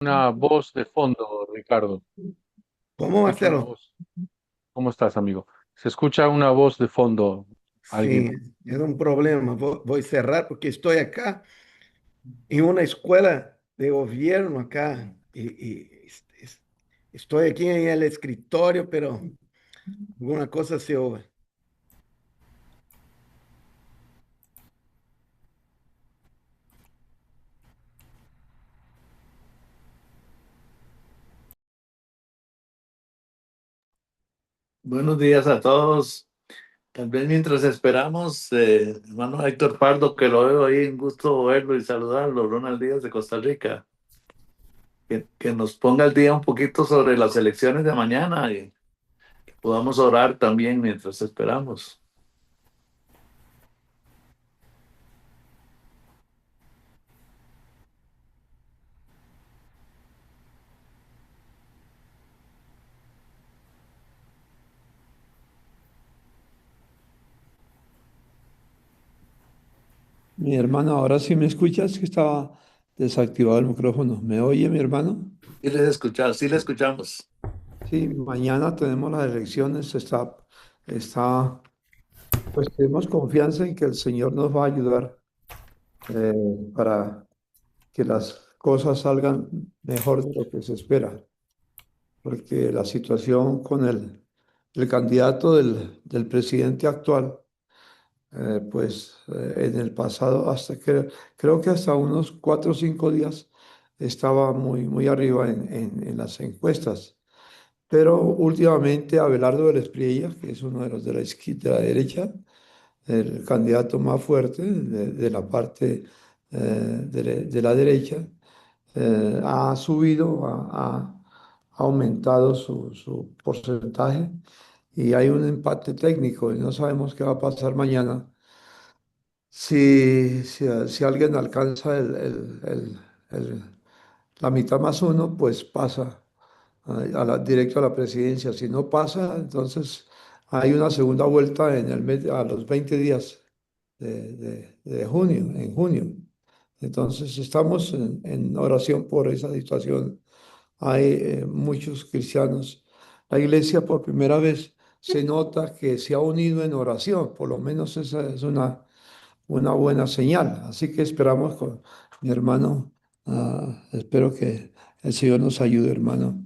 Una voz de fondo, Ricardo. Se ¿Cómo, escucha una Marcelo? voz. ¿Cómo estás, amigo? Se escucha una voz de fondo. Sí, Alguien. es un problema. Voy a cerrar porque estoy acá en una escuela de gobierno acá estoy aquí en el escritorio, pero alguna cosa se oye. Buenos días a todos. Tal vez mientras esperamos, hermano Héctor Pardo, que lo veo ahí, un gusto verlo y saludarlo, Ronald Díaz de Costa Rica, que nos ponga al día un poquito sobre las elecciones de mañana y que podamos orar también mientras esperamos. Mi hermano, ahora sí me escuchas que estaba desactivado el micrófono. ¿Me oye, mi hermano? Sí le escuchamos. Sí, mañana tenemos las elecciones. Pues tenemos confianza en que el Señor nos va a ayudar eh, para que las cosas salgan mejor de lo que se espera. Porque la situación con el candidato del presidente actual, en el pasado, creo que hasta unos 4 o 5 días estaba muy arriba en las encuestas. Pero últimamente Abelardo del Espriella, que es uno de los de de la derecha, el candidato más fuerte de la parte de la derecha, ha subido, ha aumentado su porcentaje y hay un empate técnico y no sabemos qué va a pasar mañana. Si alguien alcanza el- la mitad más uno, pues pasa directo a la presidencia. Si no pasa, entonces hay una segunda vuelta a los 20 días de junio, en junio. Entonces estamos en oración por esa situación. Hay muchos cristianos. La iglesia por primera vez se nota que se ha unido en oración, por lo menos esa es una buena señal. Así que esperamos con mi hermano, espero que el Señor nos ayude, hermano,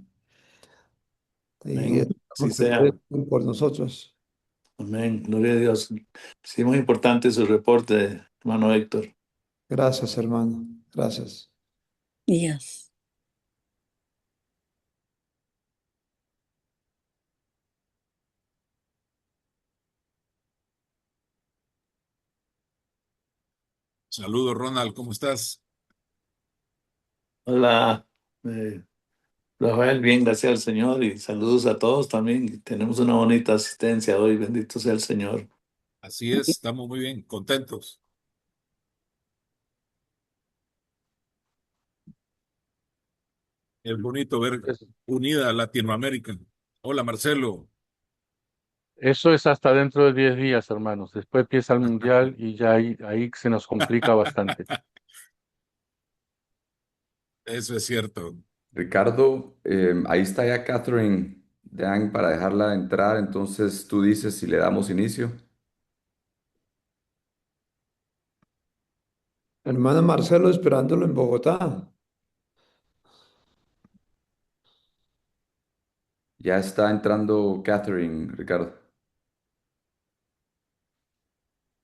y Amén. Así esperamos que sea. oren por nosotros. Amén. Gloria a Dios. Sí, muy importante su reporte, hermano Héctor. Gracias, hermano. Gracias. Yes. Saludos, Ronald, ¿cómo estás? Hola, eh, Rafael, bien, gracias al Señor y saludos a todos también. Tenemos una bonita asistencia hoy, bendito sea el Señor. Así es, estamos muy bien, contentos. Es bonito ver Es- unida a Latinoamérica. Hola, Marcelo. Eso es hasta dentro de 10 días, hermanos. Después empieza el mundial y ya ahí se nos complica bastante. Eso es cierto. Ricardo, ahí está ya Catherine Yang para dejarla entrar, entonces tú dices si le damos inicio. Hermano Marcelo, esperándolo en Bogotá. Ya está entrando Catherine, Ricardo.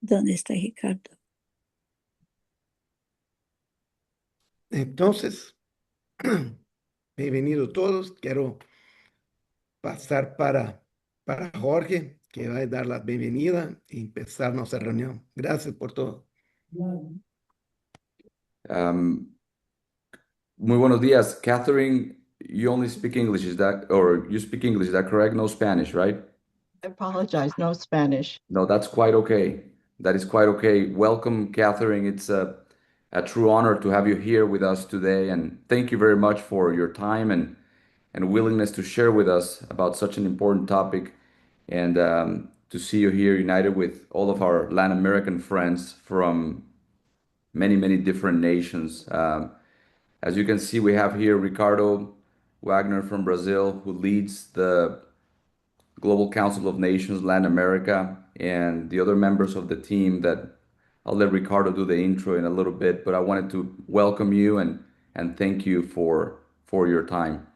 ¿Dónde está Ricardo? Entonces, bienvenidos todos. Quiero pasar para Jorge, que va a dar la bienvenida y empezar nuestra reunión. Gracias por todo. Am, Muy buenos días. Catherine, you only speak English, is that, or you speak English, is that correct? No Spanish, right? I apologize, no Spanish. No, that's quite okay. That is quite okay. Welcome, Catherine. It's a true honor to have you here with us today. And thank you very much for your time and willingness to share with us about such an important topic and to see you here united with all of our Latin American friends from many, many different nations. As you can see, we have here Ricardo Wagner from Brazil, who leads the Global Council of Nations Latin America, and the other members of the team that I'll let Ricardo do the intro in a little bit, but I wanted to welcome you and thank you for your time.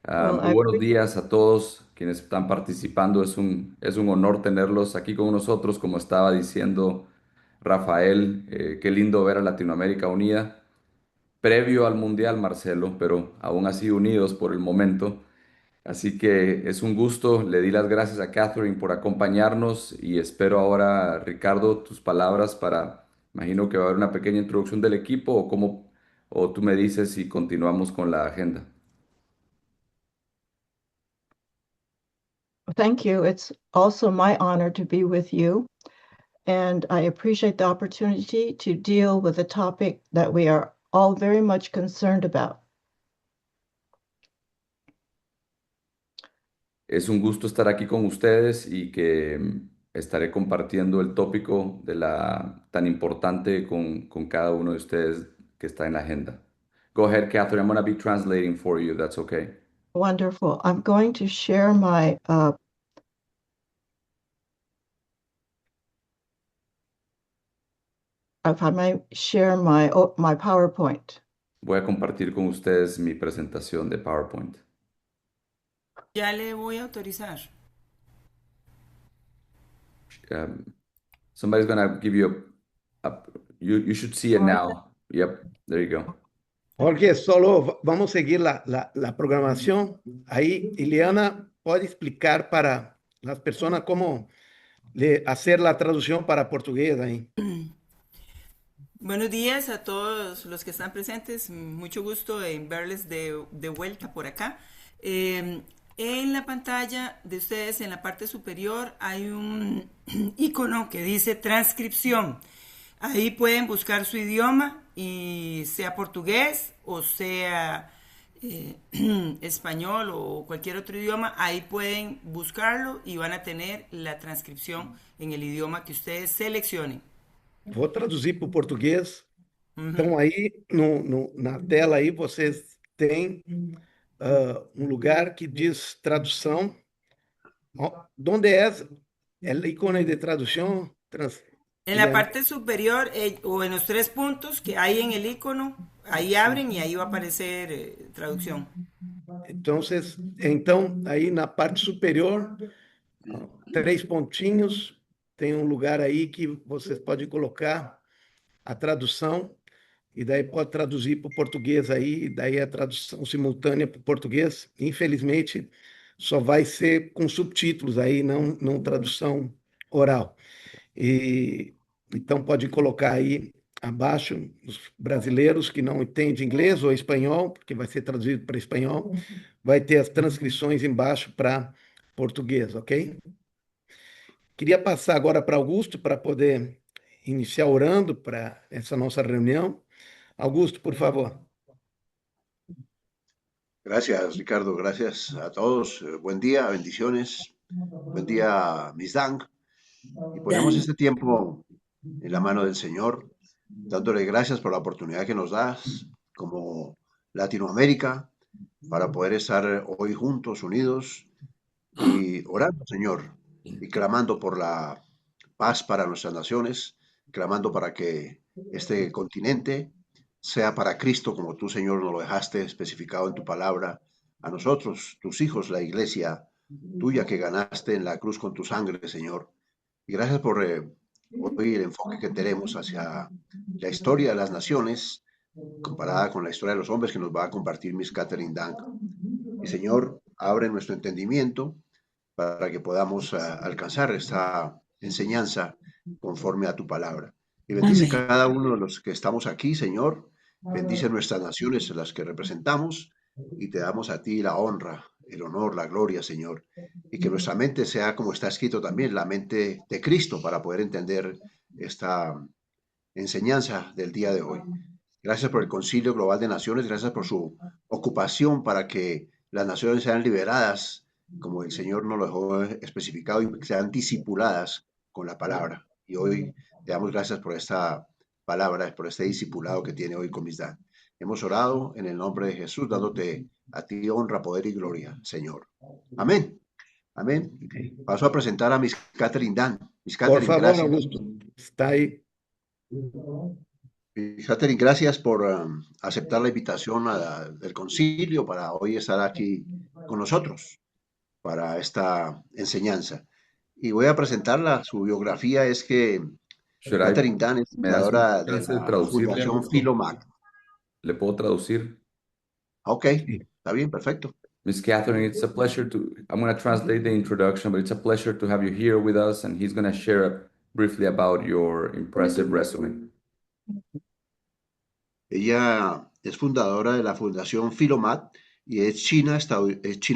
Well, Muy buenos días a todos quienes están participando. Es un honor tenerlos aquí con nosotros, como estaba diciendo Rafael. Qué lindo ver a Latinoamérica unida, previo al Mundial, Marcelo, pero aún así unidos por el momento. Así que es un gusto. Le di las gracias a Catherine por acompañarnos y espero ahora, Ricardo, tus palabras para, imagino que va a haber una pequeña introducción del equipo o tú me dices si continuamos con la agenda. thank you. It's also my honor to be with you. And I appreciate the opportunity to deal with a topic that we are all very much concerned about. Es un gusto estar aquí con ustedes y que estaré compartiendo el tópico de la tan importante con cada uno de ustedes que está en la agenda. Go ahead, Catherine. I'm going to be translating for you. That's okay. Wonderful. I'm going to share my if I may share my PowerPoint. Voy a compartir con ustedes mi presentación de PowerPoint. Ya le voy a autorizar. Somebody's going to give you you should see it now. Yep, there you go. Jorge, solo vamos a seguir la programación. Ahí, Ileana, ¿puede explicar para las personas cómo hacer la traducción para portugués ahí? Buenos días a todos los que están presentes. Mucho gusto en verles de vuelta por acá. En la pantalla de ustedes, en la parte superior, hay un icono que dice transcripción. Ahí pueden buscar su idioma, y sea portugués o sea español o cualquier otro idioma. Ahí pueden buscarlo y van a tener la transcripción en el idioma que ustedes seleccionen. Vou traduzir para o português. Então, aí na tela aí vocês têm um lugar que diz tradução. Onde é o ícone de tradução? En la parte superior o en los 3 puntos que hay en el icono, ahí abren y ahí va a aparecer traducción. Entonces, então, aí na parte superior, 3 pontinhos, tem um lugar aí que vocês podem colocar a tradução e daí pode traduzir para o português aí, e daí a tradução simultânea para o português. Infelizmente, só vai ser com subtítulos aí, não tradução oral. E então pode colocar aí abaixo os brasileiros que não entendem inglês ou espanhol, porque vai ser traduzido para espanhol, vai ter as transcrições embaixo para português, ok? Queria passar agora para Augusto para poder iniciar orando para essa nossa reunião. Augusto, por favor. Gracias, Ricardo. Gracias a todos. Buen día, bendiciones. Buen día, Miss Dang. Y ponemos este tiempo en la mano del Señor, dándole gracias por la oportunidad que nos das como Latinoamérica para poder estar hoy juntos, unidos y orando, Señor, y clamando por la paz para nuestras naciones, clamando para que este continente sea para Cristo, como tú, Señor, nos lo dejaste especificado en tu palabra, a nosotros, tus hijos, la iglesia tuya que ganaste en la cruz con tu sangre, Señor. Y gracias por hoy el enfoque que tenemos hacia la historia de las naciones, comparada con la historia de los hombres que nos va a compartir Miss Catherine Dang. Y Señor, abre nuestro entendimiento para que podamos alcanzar esta enseñanza conforme a tu palabra. Y bendice cada uno de los que estamos aquí, Señor. Bendice nuestras naciones, las que representamos, y te damos a ti la honra, el honor, la gloria, Señor. Y que nuestra mente sea, como está escrito también, la mente de Cristo para poder entender esta enseñanza del día de hoy. Gracias por el Concilio Global de Naciones, gracias por su ocupación para que las naciones sean liberadas, como el Señor nos lo dejó especificado, y sean discipuladas con la palabra. Y hoy te damos gracias por esta palabra, por este discipulado que tiene hoy con Miss Dan. Hemos orado en el nombre de Jesús, dándote a ti honra, poder y gloria, Señor. Amén. Amén. Paso a presentar a Miss Catherine Dan. Miss Por Catherine, favor, gracias. Augusto, está ahí. Miss Catherine, gracias por aceptar la invitación del concilio para hoy estar aquí con nosotros para esta enseñanza. Y voy a presentarla. Su biografía es que Should I, Catherine Dan es ¿me das un fundadora de chance de la traducirle, Fundación Augusto? Filomac. ¿Le puedo traducir? Ok, está bien, perfecto. Miss Catherine, it's a pleasure I'm going to translate the introduction, but it's a pleasure to have you here with us, and he's going to share briefly about your impressive resume. Ella es fundadora de la Fundación Filomat y es china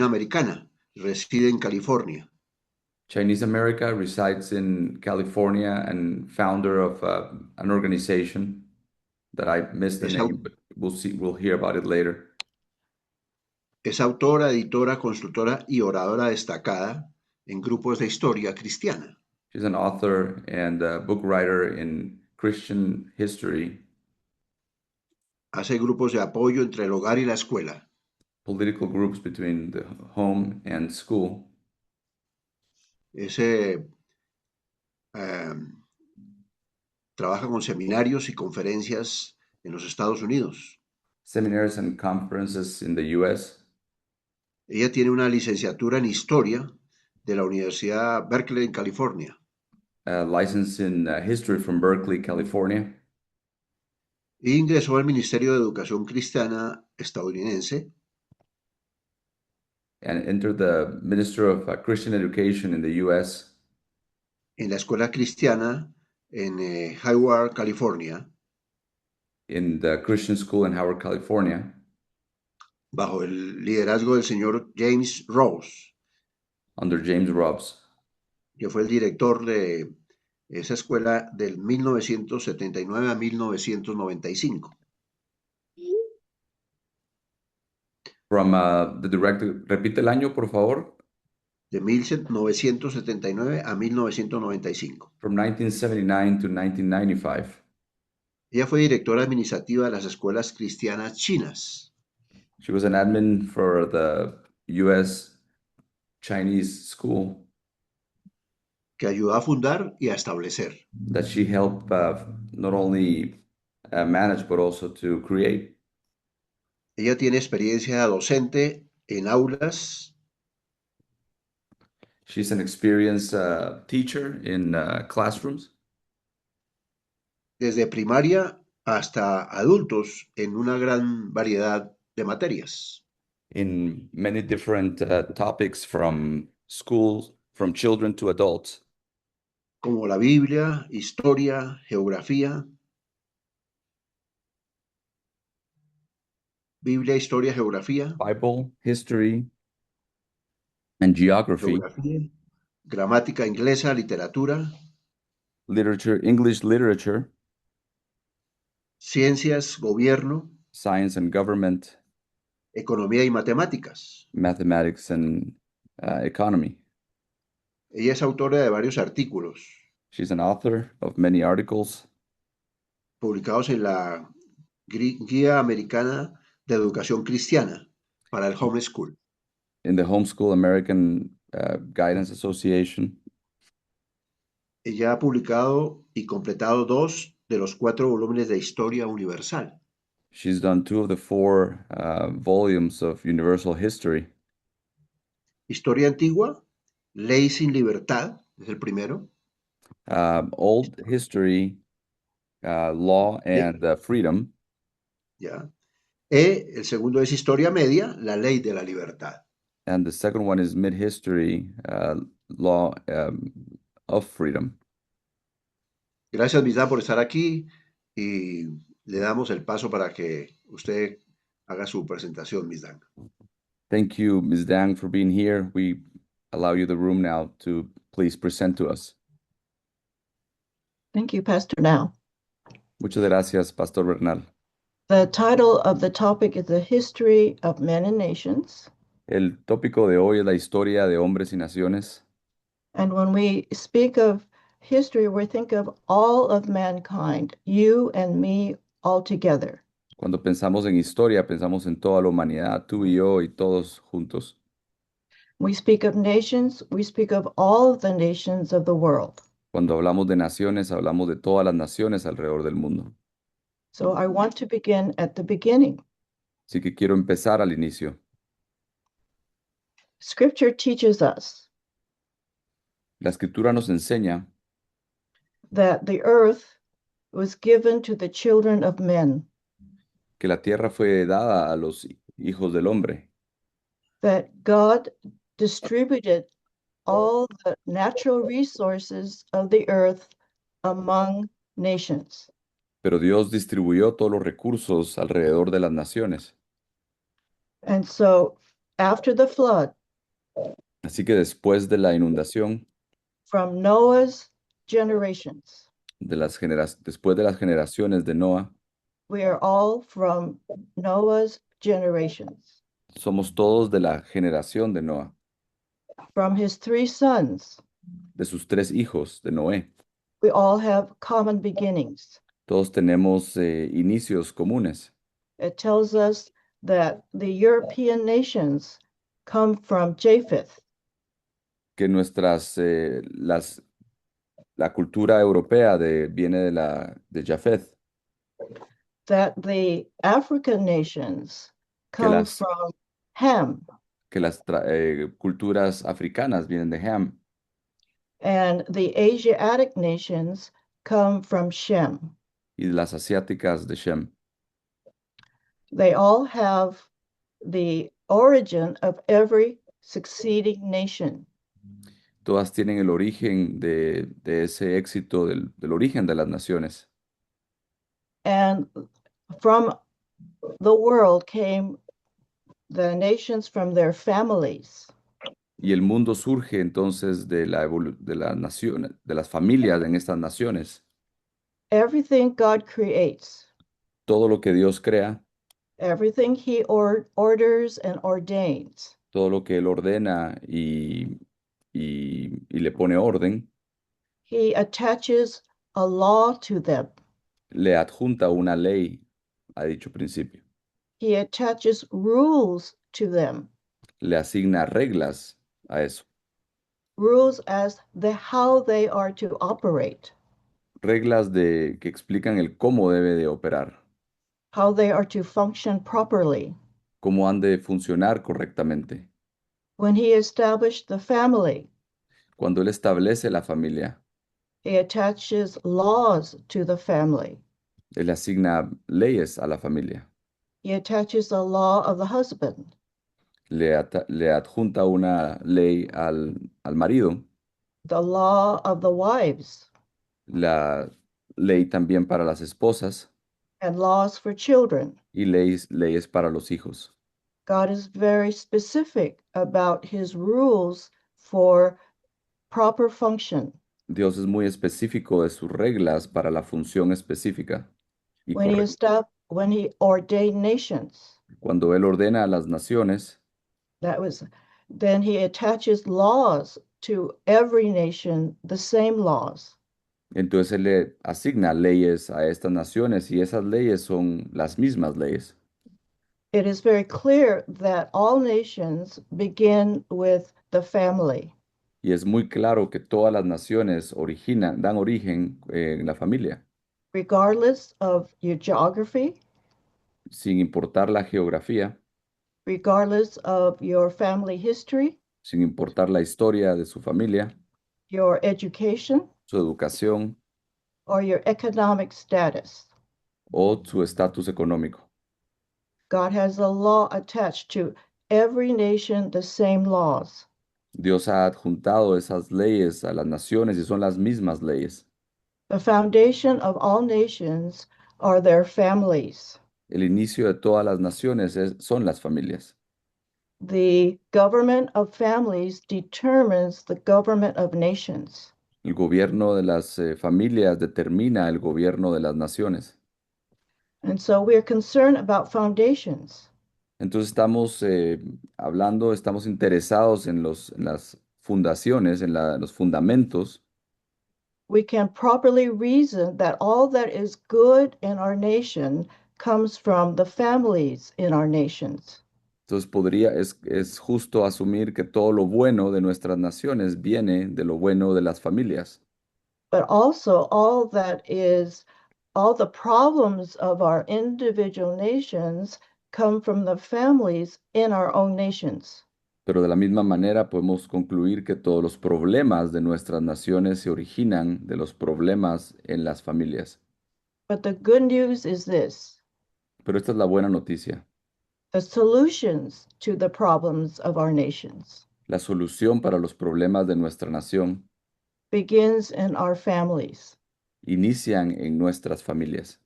americana, reside en California. Chinese America, resides in California, and founder of an organization that I missed the name, but we'll hear about it later. Es autora, editora, consultora y oradora destacada en grupos de historia cristiana. She's an author and a book writer in Christian history, Hace grupos de apoyo entre el hogar y la escuela. political groups between the home and school. Trabaja con seminarios y conferencias en los Estados Unidos. Seminars and conferences in the U.S. Ella tiene una licenciatura en historia de la Universidad Berkeley en California. License in history from Berkeley, California. E ingresó al Ministerio de Educación Cristiana estadounidense. And entered the Minister of Christian Education in the U.S. En la escuela cristiana en Hayward, California. In the Christian school in Howard, California. Bajo el liderazgo del señor James Rose. Under James Rose. Que fue el director de esa escuela del 1979 a 1995. From the director, repite el año, por favor. De 1979 a 1995. From 1979 to 1995. Ella fue directora administrativa de las escuelas cristianas chinas. She was an admin for the U.S. Chinese school. Que ayudó a fundar y a establecer. That she helped not only manage, but also to create. Ella tiene experiencia docente en aulas. She's an experienced teacher in classrooms. Desde primaria hasta adultos en una gran variedad de materias. In many different topics, from schools, from children to adults. Como la Biblia, historia, geografía. Biblia, historia, geografía. Bible, history, and geography. Geografía, gramática inglesa, literatura. Literature, English literature. Ciencias, gobierno. Science and government. Economía y matemáticas. Mathematics and economy. Ella es autora de varios artículos. She's an author of many articles. Publicados en la Guía Americana de Educación Cristiana para el Homeschool. In the Homeschool American Guidance Association. Ella ha publicado y completado 2 de los 4 volúmenes de Historia Universal. She's done 2 of the 4 volumes of Universal History. Historia Antigua, Ley sin Libertad, es el primero. Old History, Law and Freedom. Ya. El segundo es Historia Media, la Ley de la Libertad. And the second one is Mid-History, Law of Freedom. Gracias, Misda, por estar aquí y le damos el paso para que usted haga su presentación, Miss Dang. Thank you, Ms. Dang, for being here. We allow you the room now to please present to us. Thank you, Pastor Now. Muchas gracias, Pastor Bernal. The title of the topic is The History of Men and Nations. El tópico de hoy es la historia de hombres y naciones. And when we speak of history, we think of all of mankind, you and me all together. Cuando pensamos en historia, pensamos en toda la humanidad, tú y yo y todos juntos. We speak of nations, we speak of all of the nations of the world. Cuando hablamos de naciones, hablamos de todas las naciones alrededor del mundo. So I want to begin at the beginning. Así que quiero empezar al inicio. Scripture teaches us La escritura nos enseña that the earth was given to the children of men, que la tierra fue dada a los hijos del hombre, that God distributed all the natural resources of the earth among nations. pero Dios distribuyó todos los recursos alrededor de las naciones. And so after the flood, Así que después de la inundación, from Noah's generations, después de las generaciones de Noa, we are all from Noah's generations. somos todos de la generación de Noa, From his 3 sons, de sus 3 hijos de Noé. we all have common beginnings. Todos tenemos inicios comunes. It tells us that the European nations come from Japheth, Que la cultura europea viene de Jafet, that the African nations come las- from Ham, que las culturas africanas vienen de Ham and the Asiatic nations come from Shem. y las asiáticas de Shem. They all have the origin of every succeeding nation. Todas tienen el origen de ese éxito del origen de las naciones. And from the world came the nations from their families. Y el mundo surge entonces de las naciones, de las familias en estas naciones. Everything God creates, Todo lo que Dios crea, everything He orders and ordains, todo lo que Él ordena y le pone orden, He attaches a law to them. le adjunta una ley a dicho principio. He attaches rules to them, Le asigna reglas a eso. rules as how they are to operate, Reglas que explican el cómo debe de operar, how they are to function properly. cómo han de funcionar correctamente. When He established the family, Cuando Él establece la familia, He attaches laws to the family. Él asigna leyes a la familia. He attaches a law of the husband, Le adjunta una ley al marido, the law of the wives, la ley también para las esposas and laws for children. y leyes para los hijos. God is very specific about His rules for proper function. Dios es muy específico de sus reglas para la función específica y correcta. When He ordained nations, Cuando Él ordena a las naciones, then He attaches laws to every nation, the same laws. entonces Él le asigna leyes a estas naciones y esas leyes son las mismas leyes. It is very clear that all nations begin with the family. Y es muy claro que todas las naciones dan origen en la familia, Regardless of your geography, sin importar la geografía, regardless of your family history, sin importar la historia de su familia, your education, su educación or your economic status. o su estatus económico. God has a law attached to every nation, the same laws. Dios ha adjuntado esas leyes a las naciones y son las mismas leyes. The foundation of all nations are their families. El inicio de todas las naciones son las familias. The government of families determines the government of nations. El gobierno de las familias determina el gobierno de las naciones. And so we are concerned about foundations. Entonces estamos estamos interesados en las fundaciones, en los fundamentos. We can properly reason that all that is good in our nation comes from the families in our nations. Entonces es justo asumir que todo lo bueno de nuestras naciones viene de lo bueno de las familias, But also all the problems of our individual nations come from the families in our own nations. pero de la misma manera podemos concluir que todos los problemas de nuestras naciones se originan de los problemas en las familias. But the good news is this: Pero esta es la buena noticia. the solutions to the problems of our nations La solución para los problemas de nuestra nación begins in our families, inician en nuestras familias,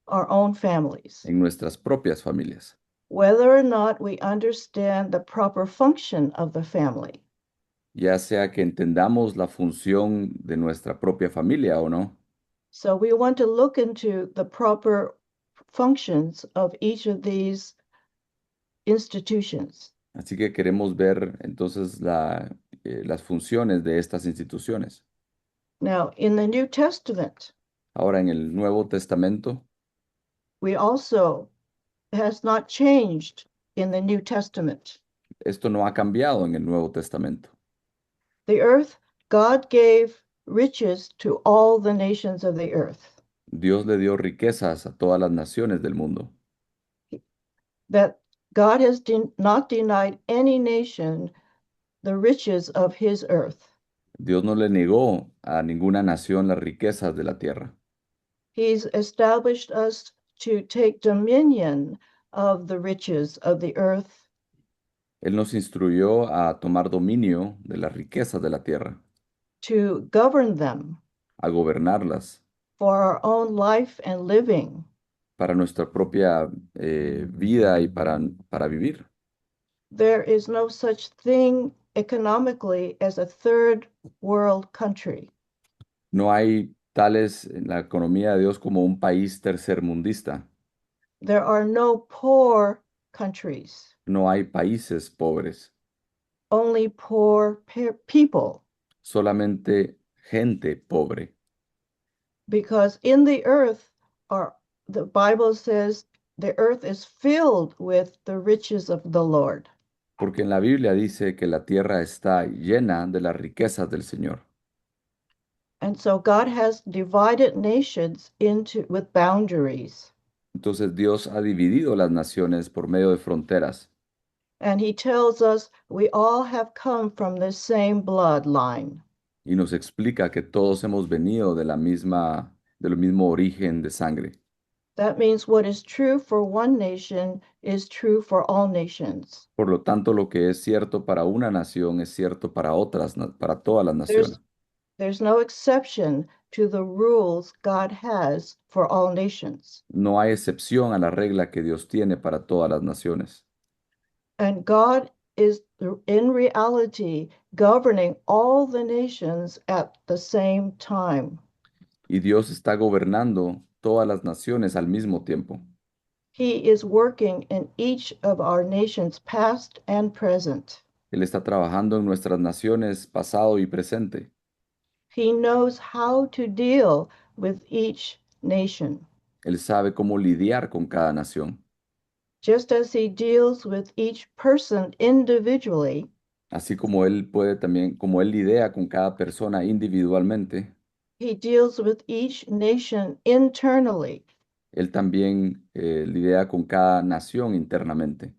our own families. en nuestras propias familias. Whether or not we understand the proper function of the family, Ya sea que entendamos la función de nuestra propia familia o no. so we want to look into the proper functions of each of these institutions. Así que queremos ver entonces las funciones de estas instituciones. Now, in the New Testament, Ahora en el Nuevo Testamento, we also has not changed in the New Testament. esto no ha cambiado en el Nuevo Testamento. The earth, God gave riches to all the nations of the earth, Dios le dio riquezas a todas las naciones del mundo. that God has not denied any nation the riches of his earth. Dios no le negó a ninguna nación las riquezas de la tierra. He's established us to take dominion of the riches of the earth, Él nos instruyó a tomar dominio de las riquezas de la tierra, to govern them a gobernarlas for our own life and living. para nuestra propia vida y para vivir. There is no such thing economically as a third world country. No hay tales en la economía de Dios como un país tercermundista. There are no poor countries, No hay países pobres, only poor people, solamente gente pobre. because in the earth the Bible says the earth is filled with the riches of the Lord. Porque en la Biblia dice que la tierra está llena de las riquezas del Señor. And so God has divided nations with boundaries. Entonces Dios ha dividido las naciones por medio de fronteras. And he tells us we all have come from the same bloodline. Y nos explica que todos hemos venido del mismo origen de sangre. That means what is true for one nation is true for all nations. Por lo tanto, lo que es cierto para una nación es cierto para para todas las naciones. There's no exception to the rules God has for all nations. No hay excepción a la regla que Dios tiene para todas las naciones. And God is in reality governing all the nations at the same time. Y Dios está gobernando todas las naciones al mismo tiempo. He is working in each of our nations, past and present. Él está trabajando en nuestras naciones pasado y presente. He knows how to deal with each nation, Él sabe cómo lidiar con cada nación. just as he deals with each person individually. Así como Él puede también, como Él lidia con cada persona individualmente, He deals with each nation internally. Él también lidia con cada nación internamente.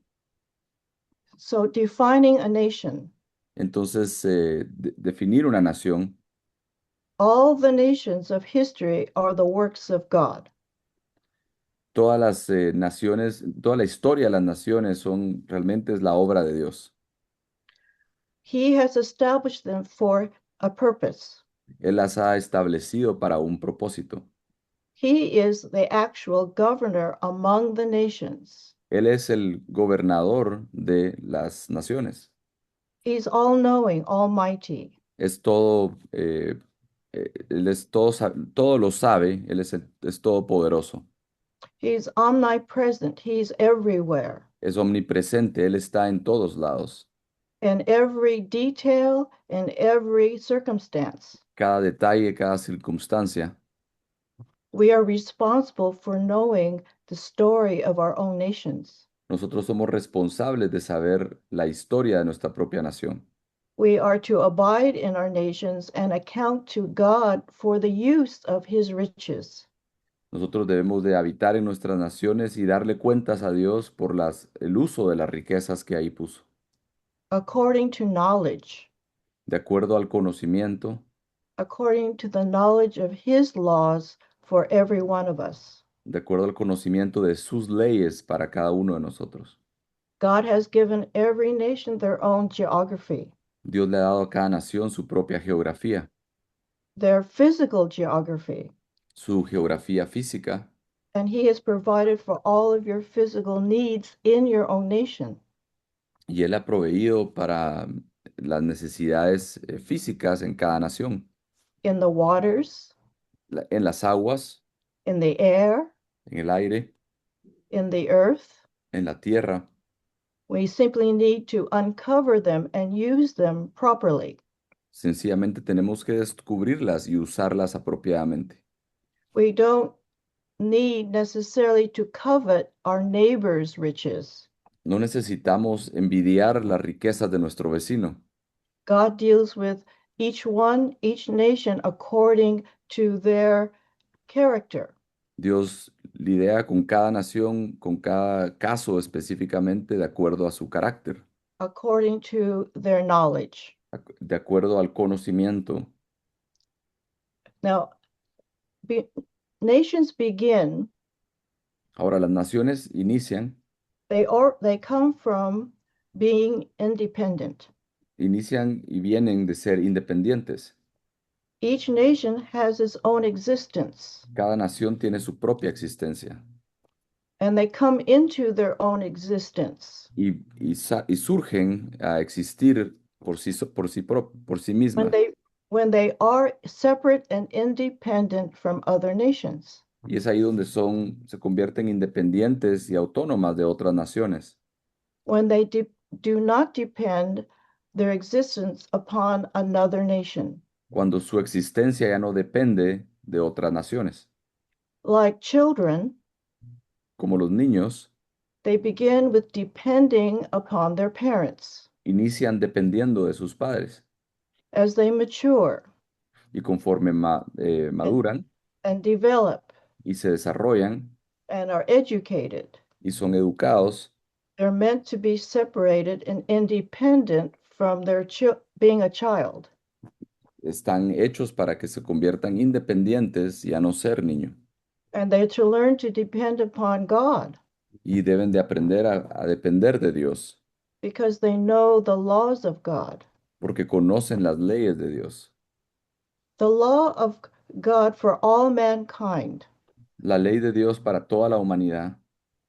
So defining a nation, Entonces, definir una nación, all the nations of history are the works of God. todas las naciones, toda la historia de las naciones realmente es la obra de Dios. He has established them for a purpose. Él las ha establecido para un propósito. He is the actual governor among the nations. Él es el gobernador de las naciones. He's all-knowing, almighty. Es todo, Él es todo lo sabe, Él es todopoderoso. He's omnipresent. He's everywhere. Es omnipresente, Él está en todos lados. In every detail, in every circumstance. Cada detalle, cada circunstancia. we are responsible for knowing the story of our own nations. Nosotros somos responsables de saber la historia de nuestra propia nación. We are to abide in our nations and account to God for the use of his riches. Nosotros debemos de habitar en nuestras naciones y darle cuentas a Dios por el uso de las riquezas que ahí puso. According to knowledge, De acuerdo al conocimiento, according to the knowledge of his laws for every one of us. de acuerdo al conocimiento de sus leyes para cada uno de nosotros. God has given every nation their own geography, Dios le ha dado a cada nación su propia geografía, their physical geography, su geografía física, and he has provided for all of your physical needs in your own nation. y Él ha proveído para las necesidades físicas en cada nación, In the waters, en las aguas, in the air, en el aire, in the earth. en la tierra. We simply need to uncover them and use them properly. Sencillamente tenemos que descubrirlas y usarlas apropiadamente. We don't need necessarily to covet our neighbor's riches. No necesitamos envidiar las riquezas de nuestro vecino. God deals with each nation according to their character. Dios lidia con cada nación, con cada caso específicamente de acuerdo a su carácter, According to their knowledge. de acuerdo al conocimiento. Now, nations begin, Ahora las naciones inician they come from being independent. y vienen de ser independientes. Each nation has its own existence, Cada nación tiene su propia existencia and they come into their own existence y surgen a existir por sí mismas. when they are separate and independent from other nations. Y es ahí donde se convierten independientes y autónomas de otras naciones. When they do not depend their existence upon another nation. Cuando su existencia ya no depende de otras naciones. Like children, Como los niños, they begin with depending upon their parents. inician dependiendo de sus padres. As they mature Y conforme maduran and develop y se desarrollan and are educated, y son educados, they're meant to be separated and independent from their being a child. están hechos para que se conviertan independientes y a no ser niño. And they're to learn to depend upon God Y deben de aprender a depender de Dios, because they know the laws of God. porque conocen las leyes de Dios. The law of God for all mankind, La ley de Dios para toda la humanidad,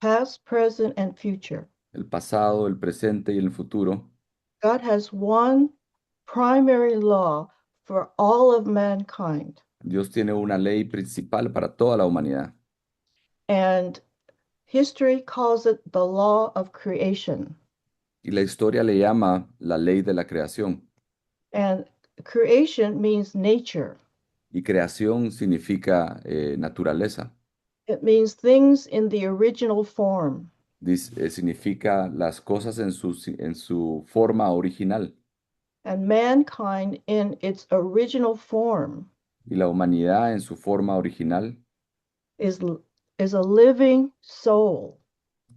past, present, and future. el pasado, el presente y el futuro. God has one primary law for all of mankind. Dios tiene una ley principal para toda la humanidad. And history calls it the law of creation. Y la historia le llama la ley de la creación. And creation means nature. Y creación significa naturaleza. It means things in the original form. Significa las cosas en su forma original. And mankind in its original form Y la humanidad en su forma original is a living soul.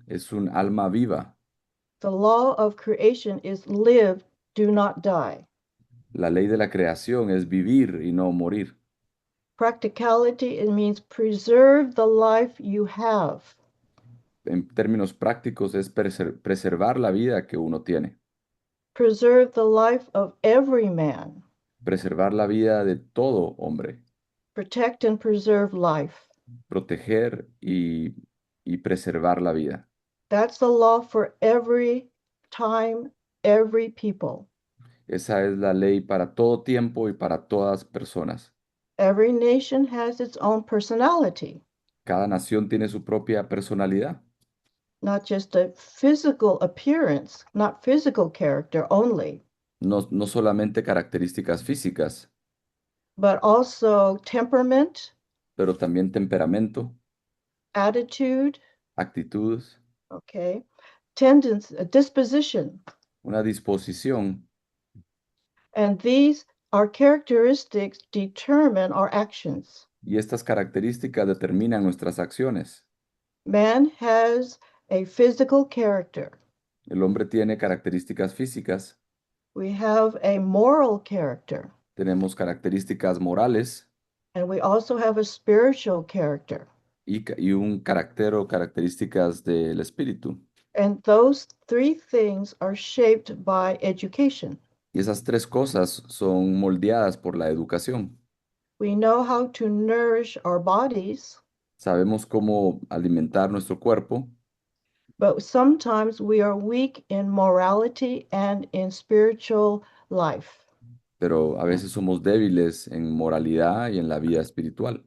es un alma viva. The law of creation is live, do not die. La ley de la creación es vivir y no morir. Practicality, it means preserve the life you have. En términos prácticos es preservar la vida que uno tiene. Preserve the life of every man. Preservar la vida de todo hombre. Protect and preserve life. Proteger y preservar la vida. That's the law for every time, every people. Esa es la ley para todo tiempo y para todas personas. Every nation has its own personality. Cada nación tiene su propia personalidad. Not just a physical appearance, not physical character only, No solamente características físicas, but also temperament, pero también temperamento, attitude, actitudes, okay, tendency, disposition. una disposición, And these our characteristics determine our actions. y estas características determinan nuestras acciones. Man has a physical character. El hombre tiene características físicas, We have a moral character. tenemos características morales And we also have a spiritual character. y un carácter o características del espíritu. And those three things are shaped by education. Y esas tres cosas son moldeadas por la educación. We know how to nourish our bodies, Sabemos cómo alimentar nuestro cuerpo, but sometimes we are weak in morality and in spiritual life. pero a veces somos débiles en moralidad y en la vida espiritual.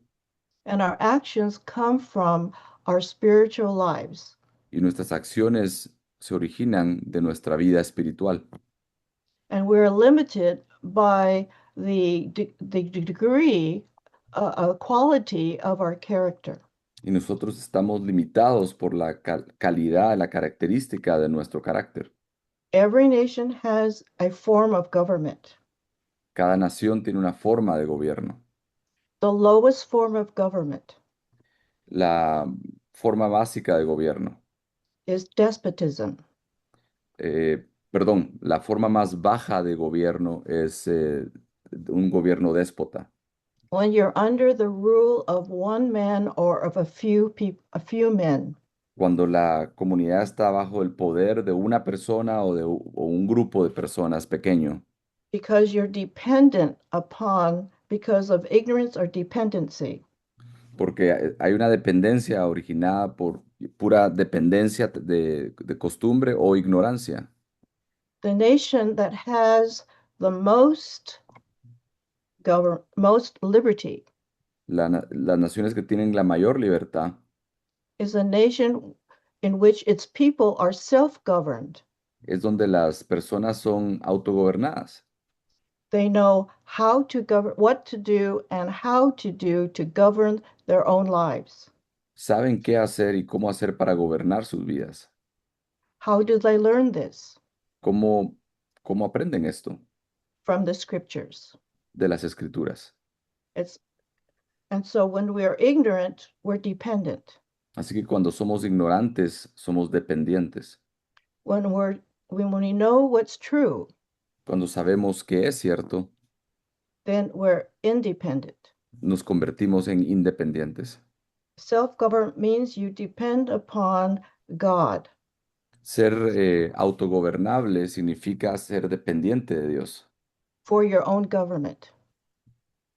And our actions come from our spiritual lives. Y nuestras acciones se originan de nuestra vida espiritual. And we're limited by the degree, quality of our character. Y nosotros estamos limitados por la calidad, la característica de nuestro carácter. Every nation has a form of government. Cada nación tiene una forma de gobierno. The lowest form of government La forma básica de gobierno, is despotism. perdón, la forma más baja de gobierno es un gobierno déspota. When you're under the rule of one man or of a few men. Cuando la comunidad está bajo el poder de una persona o un grupo de personas pequeño, Because you're dependent upon, because of ignorance or dependency. porque hay una dependencia originada por pura dependencia de costumbre o ignorancia. The nation that has the most liberty Las naciones que tienen la mayor libertad is a nation in which its people are self-governed. es donde las personas son autogobernadas. They know how to govern, what to do and how to do to govern their own lives. Saben qué hacer y cómo hacer para gobernar sus vidas. How do they learn this? ¿Cómo aprenden esto? From the scriptures. De las escrituras. And so when we are ignorant, we're dependent. Así que cuando somos ignorantes, somos dependientes. When we know what's true, Cuando sabemos que es cierto, then we're independent. nos convertimos en independientes. Self-government means you depend upon God. Ser autogobernable significa ser dependiente de Dios. For your own government.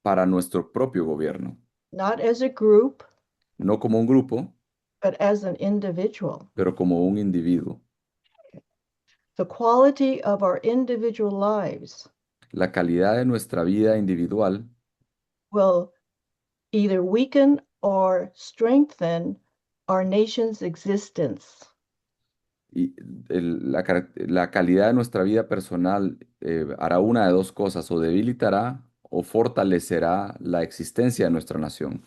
Para nuestro propio gobierno. Not as a group. No como un grupo. But as an individual. Pero como un individuo. The quality of our individual lives. La calidad de nuestra vida individual. Will either weaken or strengthen our nation's existence. Y la calidad de nuestra vida personal hará una de dos cosas, o debilitará o fortalecerá la existencia de nuestra nación.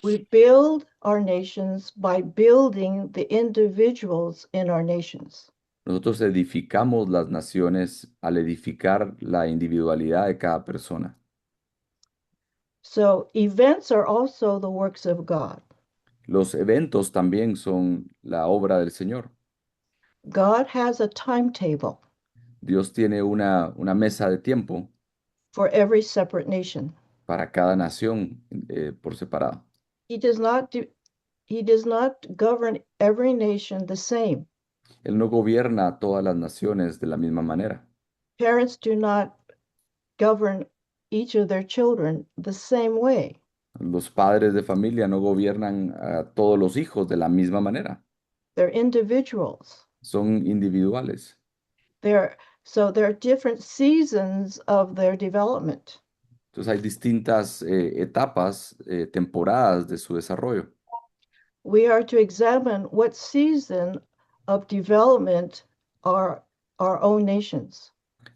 We build our nations by building the individuals in our nations. Nosotros edificamos las naciones al edificar la individualidad de cada persona. So events are also the works of God. Los eventos también son la obra del Señor. God has a timetable. Dios tiene una mesa de tiempo. For every separate nation. Para cada nación por separado. He does not govern every nation the same. Él no gobierna a todas las naciones de la misma manera. Parents do not govern each of their children the same way. Los padres de familia no gobiernan a todos los hijos de la misma manera. They're individuals. Son individuales. So there are different seasons of their development. Entonces hay distintas etapas, temporadas de su desarrollo. We are to examine what season of development are our own nations.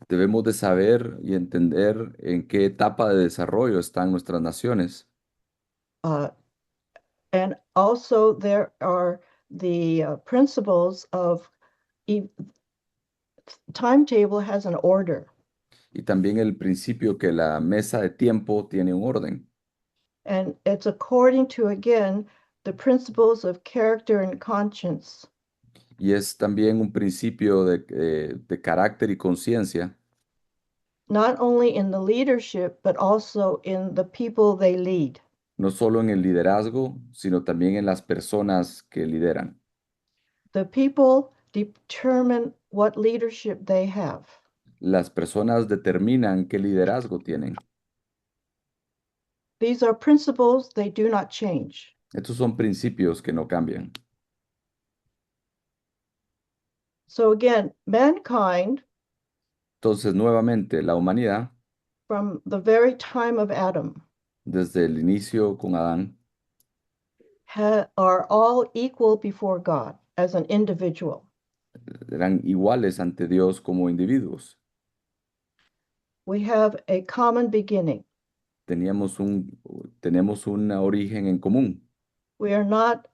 Debemos de saber y entender en qué etapa de desarrollo están nuestras naciones. And also there are the principles of timetable has an order. Y también el principio que la mesa de tiempo tiene un orden. And it's according to, again, the principles of character and conscience. Y es también un principio de carácter y conciencia, Not only in the leadership, but also in the people they lead. no solo en el liderazgo, sino también en las personas que lideran. The people determine what leadership they have. Las personas determinan qué liderazgo tienen. These are principles, they do not change. Estos son principios que no cambian. So again, mankind, Entonces, nuevamente, la humanidad, from the very time of Adam, desde el inicio con Adán, are all equal before God as an individual. eran iguales ante Dios como individuos. We have a common beginning. Tenemos un origen en común. We are not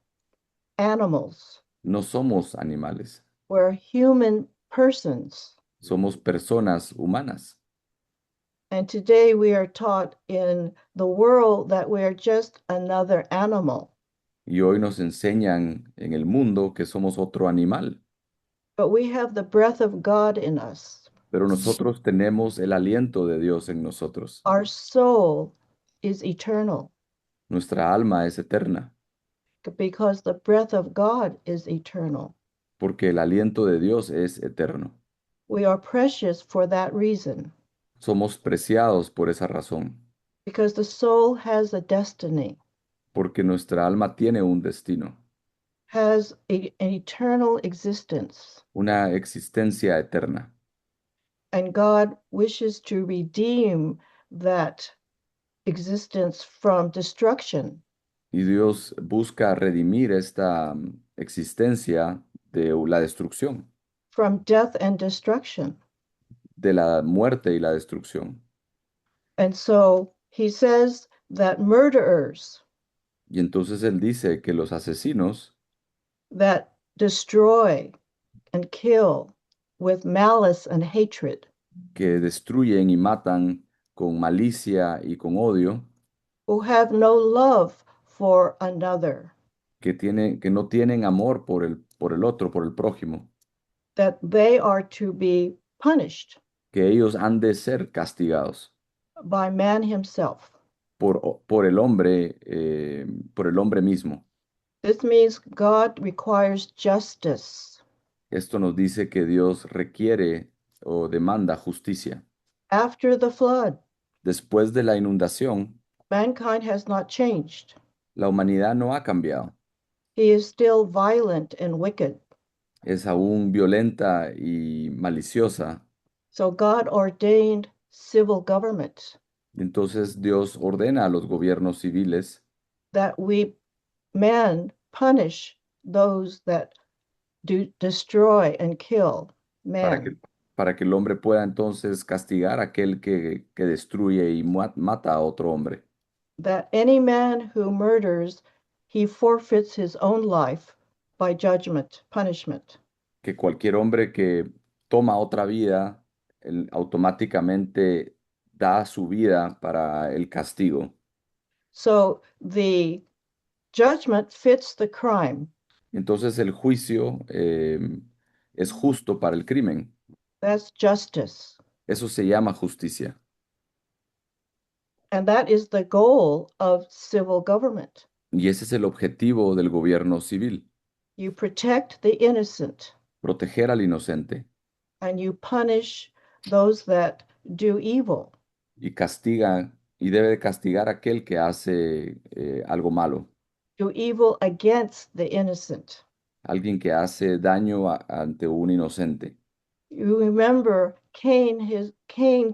animals. No somos animales, We're human persons. somos personas humanas. And today we are taught in the world that we are just another animal. Y hoy nos enseñan en el mundo que somos otro animal, But we have the breath of God in us. pero nosotros tenemos el aliento de Dios en nosotros. Our soul is eternal Nuestra alma es eterna, because the breath of God is eternal. porque el aliento de Dios es eterno. We are precious for that reason, Somos preciados por esa razón, because the soul has a destiny, porque nuestra alma tiene un destino, has an eternal existence, una existencia eterna. and God wishes to redeem that existence from destruction. Y Dios busca redimir esta existencia de la destrucción, From death and destruction. de la muerte y la destrucción. And so he says that murderers Y entonces Él dice que los asesinos that destroy and kill with malice and hatred, que destruyen y matan con malicia y con odio, who have no love for another, que no tienen amor por el otro, por el prójimo, that they are to be punished que ellos han de ser castigados by man himself. por el hombre mismo. This means God requires justice. Esto nos dice que Dios requiere o demanda justicia. After the flood, Después de la inundación, mankind has not changed. la humanidad no ha cambiado. He is still violent and wicked. Es aún violenta y maliciosa. So God ordained civil government Entonces Dios ordena a los gobiernos civiles that men punish those that destroy and kill man. para que el hombre pueda entonces castigar a aquel que destruye y mata a otro hombre. That any man who murders, he forfeits his own life by judgment, punishment. Que cualquier hombre que toma otra vida, él automáticamente da su vida para el castigo. So the judgment fits the crime. Entonces el juicio es justo para el crimen. That's justice. Eso se llama justicia. And that is the goal of civil government. Y ese es el objetivo del gobierno civil. You protect the innocent Proteger al inocente and you punish those that do evil. y debe de castigar a aquel que hace algo malo. Do evil against the innocent. Alguien que hace daño ante un inocente. You remember Cain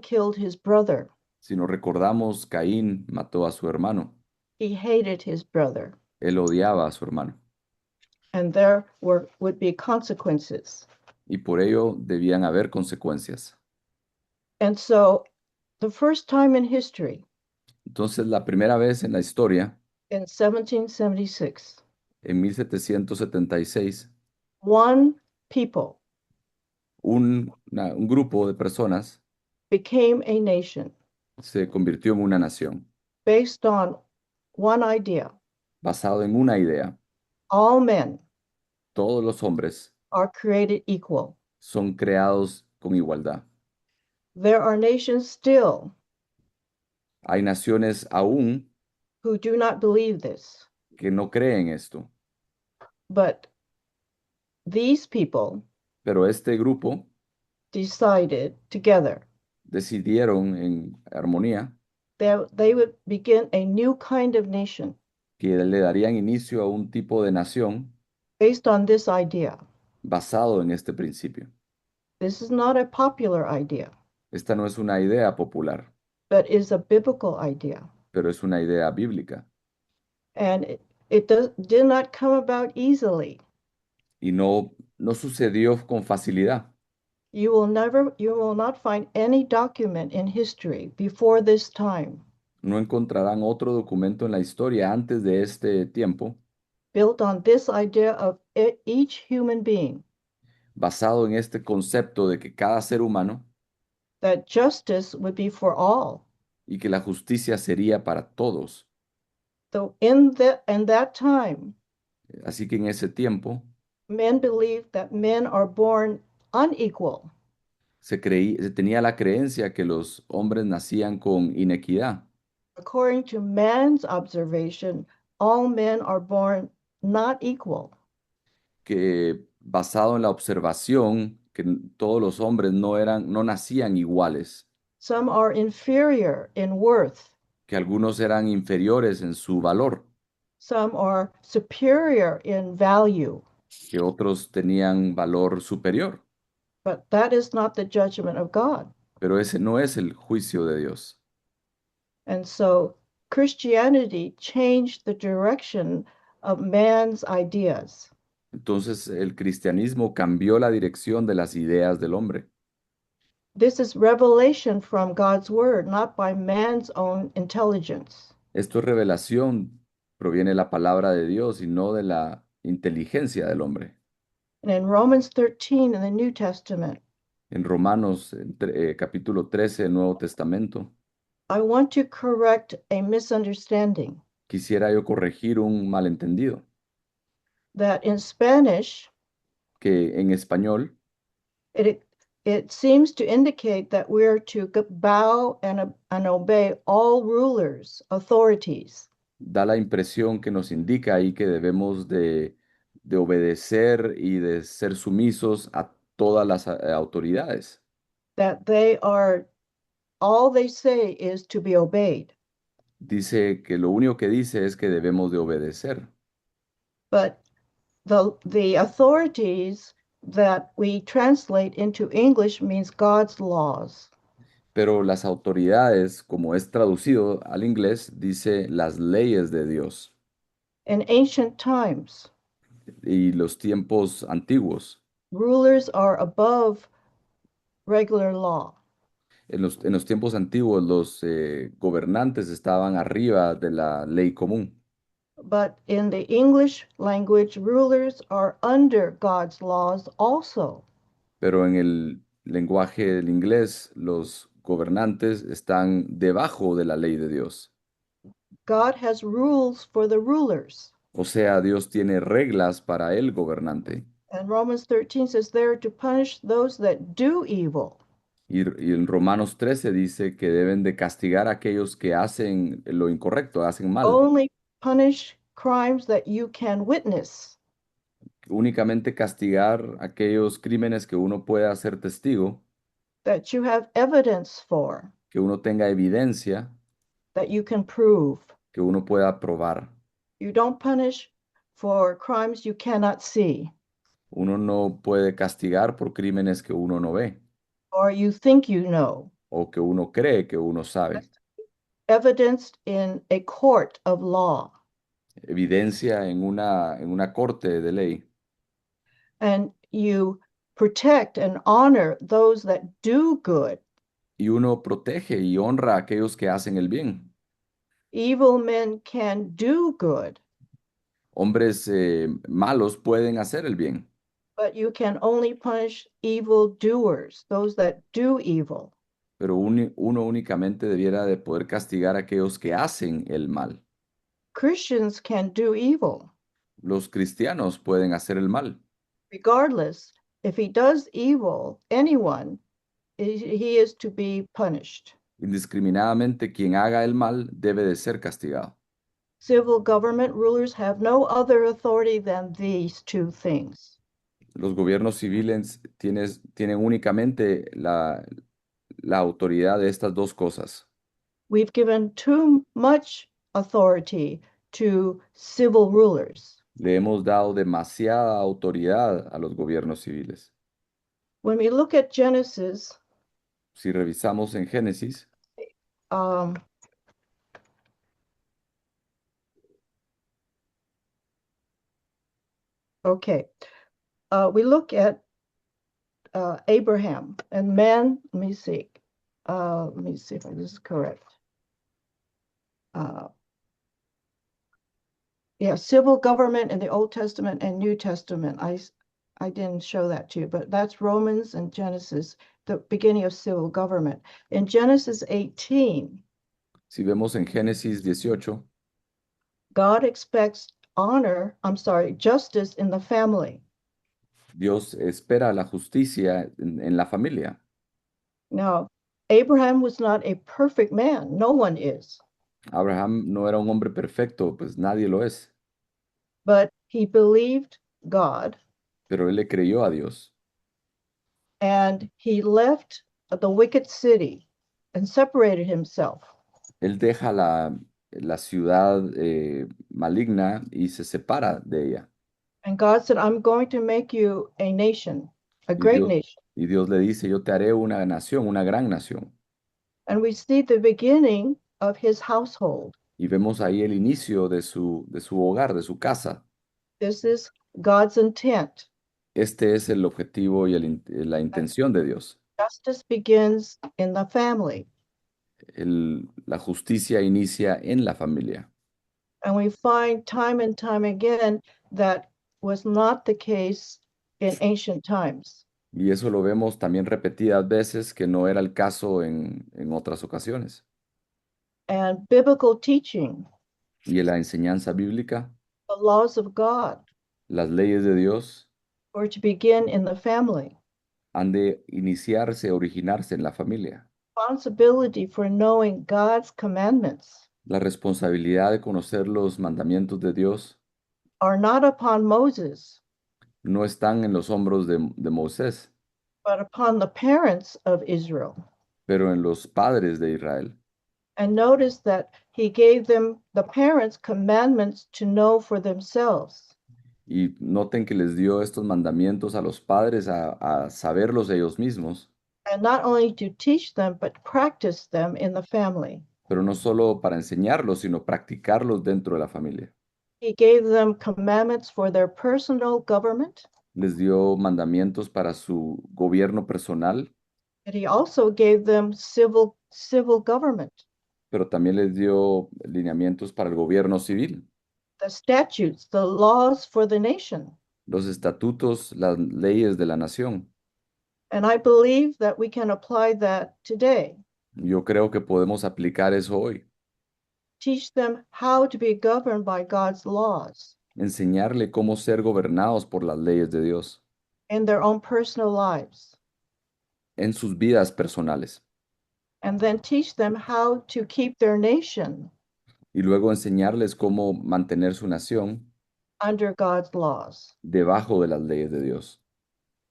killed his brother. Si nos recordamos, Caín mató a su hermano. He hated his brother. Él odiaba a su hermano. And there would be consequences. Y por ello debían haber consecuencias. And so the first time in history, Entonces, la primera vez en la historia, in 1776. En 1776, One people un grupo de personas became a nation se convirtió en una nación, based on one idea. basado en una idea. All men Todos los hombres are created equal. son creados con igualdad. There are nations still Hay naciones aún who do not believe this, que no creen esto, but these people pero este grupo decided together decidieron en armonía that they would begin a new kind of nation que le darían inicio a un tipo de nación based on this idea. basado en este principio. This is not a popular idea, Esta no es una idea popular, but is a biblical idea. pero es una idea bíblica And did not come about easily. y no sucedió con facilidad. You will not find any document in history before this time No encontrarán otro documento en la historia antes de este tiempo built on this idea of each human being, basado en este concepto de que cada ser humano that justice would be for all. y que la justicia sería para todos. So in that time, Así que en ese tiempo men believed that men are born unequal, se tenía la creencia que los hombres nacían con inequidad, according to man's observation. All men are born not equal. que basado en la observación que todos los hombres no nacían iguales, Some are inferior in worth. que algunos eran inferiores en su valor, Some are superior in value. que otros tenían valor superior. But that is not the judgment of God. Pero ese no es el juicio de Dios. And so Christianity changed the direction of man's ideas. Entonces el cristianismo cambió la dirección de las ideas del hombre. This is revelation from God's word, not by man's own intelligence. Esto es revelación, proviene de la palabra de Dios y no de la inteligencia del hombre. And in Romans 13 in the New Testament, En Romanos capítulo 13 del Nuevo Testamento, I want to correct a misunderstanding quisiera yo corregir un malentendido, that in Spanish, que en español it seems to indicate that we're to bow and obey all rulers, authorities. da la impresión que nos indica ahí que debemos de obedecer y de ser sumisos a todas las autoridades, That all they say is to be obeyed. dice que lo único que dice es que debemos de obedecer, But the authorities that we translate into English means God's laws. pero las autoridades, como es traducido al inglés, dice las leyes de Dios. In ancient times, Y los tiempos antiguos, rulers are above regular law. en los tiempos antiguos, los gobernantes estaban arriba de la ley común. But in the English language, rulers are under God's laws also. Pero en el lenguaje del inglés, los gobernantes están debajo de la ley de Dios. God has rules for the rulers. O sea, Dios tiene reglas para el gobernante. And Romans 13 says they're to punish those that do evil. Y en Romanos 13 dice que deben de castigar a aquellos que hacen lo incorrecto, hacen mal. Only punish crimes that you can witness. Únicamente castigar aquellos crímenes que uno pueda ser testigo, That you have evidence for, que uno tenga evidencia, that you can prove. que uno pueda probar. You don't punish for crimes you cannot see, Uno no puede castigar por crímenes que uno no ve or you think you know. o que uno cree que uno sabe. Evidenced in a court of law. Evidencia en una corte de ley. And you protect and honor those that do good. Y uno protege y honra a aquellos que hacen el bien. Evil men can do good, Hombres malos pueden hacer el bien, but you can only punish evil doers, those that do evil. pero uno únicamente debiera de poder castigar a aquellos que hacen el mal. Christians can do evil. Los cristianos pueden hacer el mal. Regardless, if he does evil, anyone, he is to be punished. Indiscriminadamente, quien haga el mal debe de ser castigado. Civil government rulers have no other authority than these two things. Los gobiernos civiles tienen únicamente la autoridad de estas dos cosas. We've given too much authority to civil rulers. Le hemos dado demasiada autoridad a los gobiernos civiles. When we look at Genesis, Si revisamos en Génesis, we look at Abraham and man. Let me see if this is correct. Civil government in the Old Testament and New Testament. I didn't show that to you, but that's Romans and Genesis, the beginning of civil government. In Genesis 18, si vemos en Génesis 18, God expects justice in the family. Dios espera la justicia en la familia. Now, Abraham was not a perfect man. No one is. Abraham no era un hombre perfecto, pues nadie lo es. But he believed God. Pero él le creyó a Dios. And he left the wicked city and separated himself. Él deja la ciudad maligna y se separa de ella. And God said, I'm going to make you a nation, a great nation. Y Dios le dice, yo te haré una nación, una gran nación. And we see the beginning of his household. Y vemos ahí el inicio de su hogar, de su casa. This is God's intent. Este es el objetivo y la intención de Dios. Justice begins in the family. La justicia inicia en la familia. And we find time and time again that was not the case in ancient times. Y eso lo vemos también repetidas veces que no era el caso en otras ocasiones. And biblical teaching, y la enseñanza bíblica, the laws of God, las leyes de Dios, were to begin in the family. han de iniciarse, originarse en la familia. Responsibility for knowing God's commandments La responsabilidad de conocer los mandamientos de Dios are not upon Moses, no están en los hombros de Moisés, but upon the parents of Israel. pero en los padres de Israel. And notice that he gave them, the parents, commandments to know for themselves. Y noten que les dio estos mandamientos a los padres a saberlos ellos mismos. And not only to teach them, but practice them in the family. Pero no solo para enseñarlos, sino practicarlos dentro de la familia. He gave them commandments for their personal government. Les dio mandamientos para su gobierno personal. And he also gave them civil government. Pero también les dio lineamientos para el gobierno civil. The statutes, the laws for the nation. Los estatutos, las leyes de la nación. And I believe that we can apply that today. Yo creo que podemos aplicar eso hoy. Teach them how to be governed by God's laws. Enseñarle cómo ser gobernados por las leyes de Dios. In their own personal lives. En sus vidas personales. And then teach them how to keep their nation. Y luego enseñarles cómo mantener su nación under God's laws. Debajo de las leyes de Dios.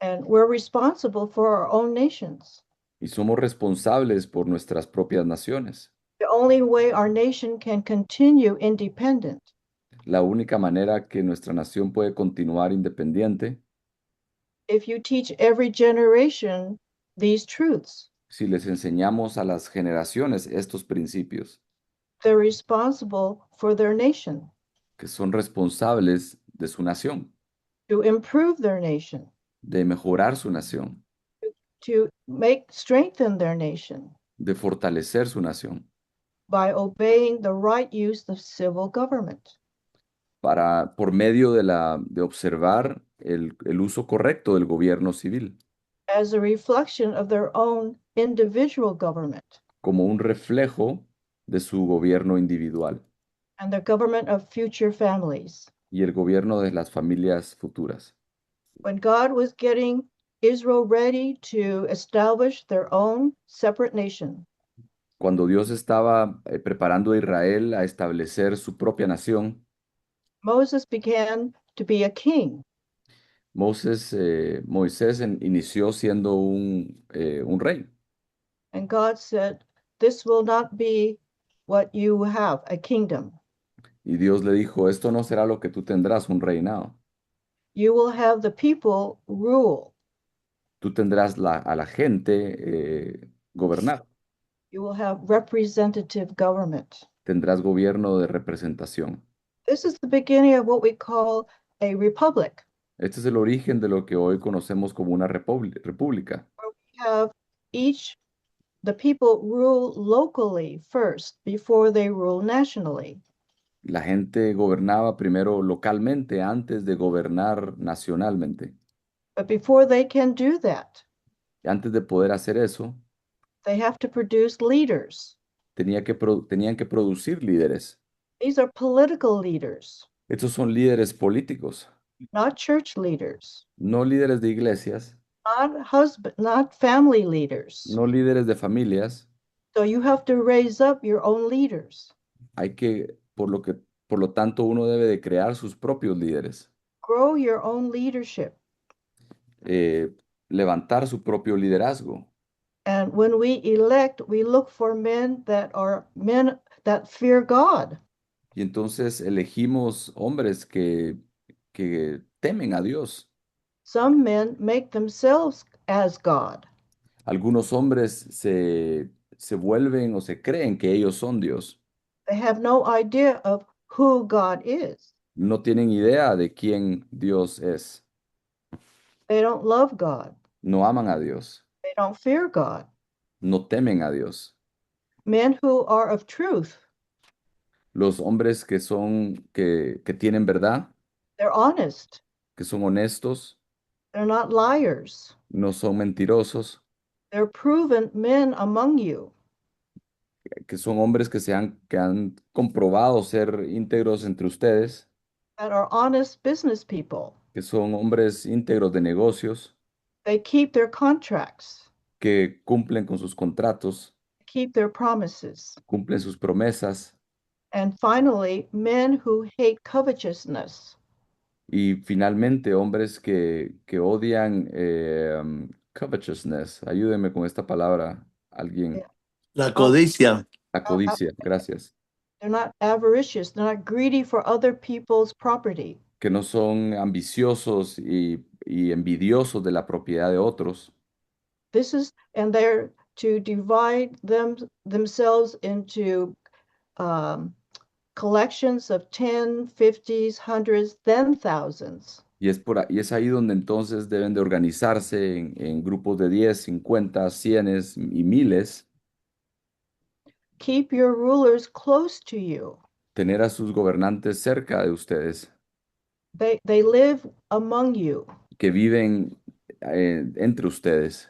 And we're responsible for our own nations. Y somos responsables por nuestras propias naciones. The only way our nation can continue independent La única manera que nuestra nación puede continuar independiente, if you teach every generation these truths. si les enseñamos a las generaciones estos principios. They're responsible for their nation. Que son responsables de su nación. To improve their nation. De mejorar su nación. To strengthen their nation. De fortalecer su nación. by obeying the right use of civil government. por medio de observar el uso correcto del gobierno civil, as a reflection of their own individual government como un reflejo de su gobierno individual and the government of future families. y el gobierno de las familias futuras. When God was getting Israel ready to establish their own separate nation, Cuando Dios estaba preparando a Israel a establecer su propia nación, Moses began to be a king. Moisés inició siendo un rey. And God said, this will not be what you have, a kingdom. Y Dios le dijo, esto no será lo que tú tendrás, un reinado. You will have the people rule. Tú tendrás a la gente gobernar. You will have representative government. Tendrás gobierno de representación. This is the beginning of what we call a republic. Este es el origen de lo que hoy conocemos como una república. We have the people rule locally first before they rule nationally. La gente gobernaba primero localmente antes de gobernar nacionalmente. But before they can do that, Y antes de poder hacer eso, they have to produce leaders. tenían que producir líderes. These are political leaders, Estos son líderes políticos, not church leaders, no líderes de iglesias, not family leaders. no líderes de familias. So you have to raise up your own leaders. Por lo tanto, uno debe de crear sus propios líderes, Grow your own leadership. levantar su propio liderazgo. And when we elect, we look for men that fear God. Y entonces elegimos hombres que temen a Dios. Some men make themselves as God. Algunos hombres se vuelven o se creen que ellos son Dios. They have no idea of who God is. No tienen idea de quién Dios es. They don't love God. No aman a Dios. They don't fear God. No temen a Dios. Men who are of truth. Los hombres que tienen verdad, They're honest. que son honestos, They're not liars. no son mentirosos, They're proven men among you. que son hombres que han comprobado ser íntegros entre ustedes, That are honest business people. que son hombres íntegros de negocios, They keep their contracts. que cumplen con sus contratos, Keep their promises. cumplen sus promesas. And finally, men who hate covetousness. Y finalmente, hombres que odian covetousness. Ayúdenme con esta palabra, alguien. La codicia. La codicia, gracias. They're not avaricious. They're not greedy for other people's property. Que no son ambiciosos y envidiosos de la propiedad de otros. And they're to divide themselves into collections of 10, 50s, hundreds, then thousands. Y es ahí donde entonces deben de organizarse en grupos de 10, 50, 100 y miles. Keep your rulers close to you. Tener a sus gobernantes cerca de ustedes. They live among you. Que viven entre ustedes.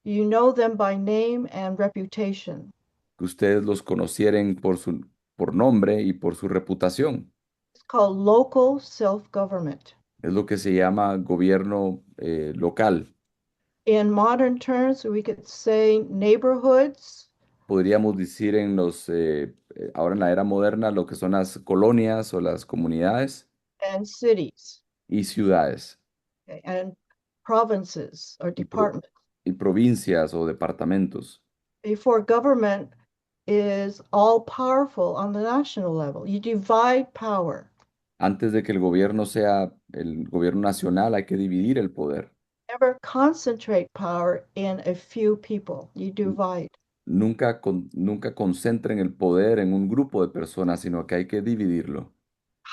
You know them by name and reputation. Que ustedes los conocieren por nombre y por su reputación. It's called local self-government. Es lo que se llama gobierno local. In modern terms, we could say neighborhoods. Podríamos decir ahora en la era moderna lo que son las colonias o las comunidades. And cities. Y ciudades. Okay, and provinces or departments. Y provincias o departamentos. Before government is all powerful on the national level. You divide power. Antes de que el gobierno sea el gobierno nacional, hay que dividir el poder. Never concentrate power in a few people. You divide. Nunca concentren el poder en un grupo de personas, sino que hay que dividirlo.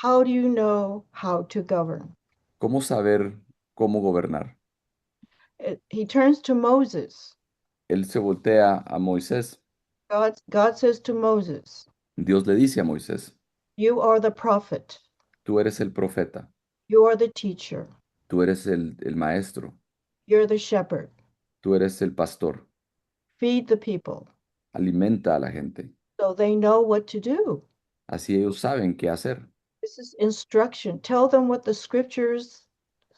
How do you know how to govern? ¿Cómo saber cómo gobernar? He turns to Moses. Él se voltea a Moisés. God says to Moses, Dios le dice a Moisés, you are the prophet, tú eres el profeta, you are the teacher, tú eres el maestro, you're the shepherd. tú eres el pastor. Feed the people Alimenta a la gente. so they know what to do. Así ellos saben qué hacer. This is instruction. Tell them what the scriptures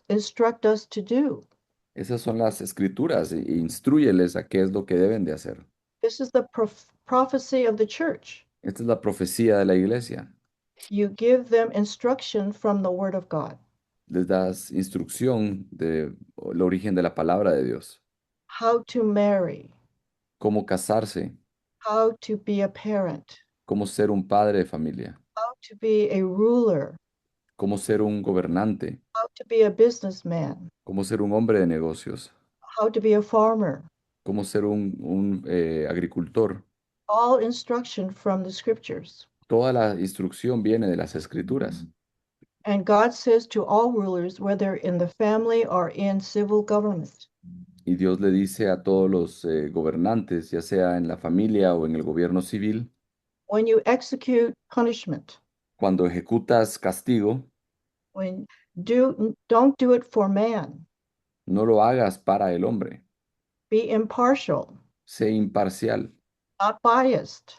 instruct us to do. Esas son las escrituras e instrúyeles a qué es lo que deben de hacer. This is the prophecy of the church. Esta es la profecía de la iglesia. You give them instruction from the word of God. Les das instrucción del origen de la palabra de Dios. How to marry, Cómo casarse, how to be a parent, cómo ser un padre de familia, how to be a ruler, cómo ser un gobernante, how to be a businessman, cómo ser un hombre de negocios, how to be a farmer. cómo ser un agricultor. All instruction from the scriptures. Toda la instrucción viene de las escrituras. And God says to all rulers, whether in the family or in civil government, Y Dios le dice a todos los gobernantes, ya sea en la familia o en el gobierno civil, when you execute punishment, cuando ejecutas castigo, don't do it for man. no lo hagas para el hombre. Be impartial, Sé imparcial. not biased.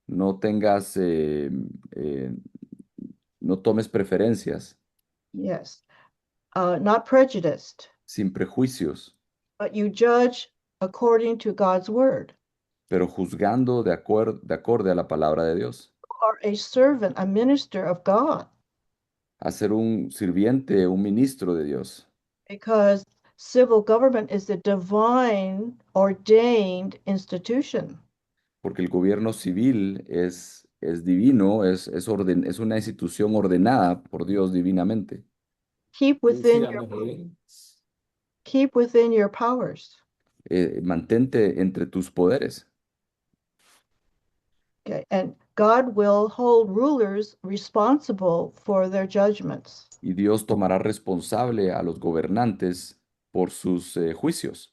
No tengas, no tomes preferencias, Yes. Not prejudiced, sin prejuicios, but you judge according to God's word. pero juzgando de acorde a la palabra de Dios. You are a servant, a minister of God, A ser un sirviente, un ministro de Dios. because civil government is a divine ordained institution. Porque el gobierno civil es divino, es una institución ordenada por Dios divinamente. Keep within your powers. Mantente entre tus poderes. Okay, and God will hold rulers responsible for their judgments. Y Dios tomará responsable a los gobernantes por sus juicios.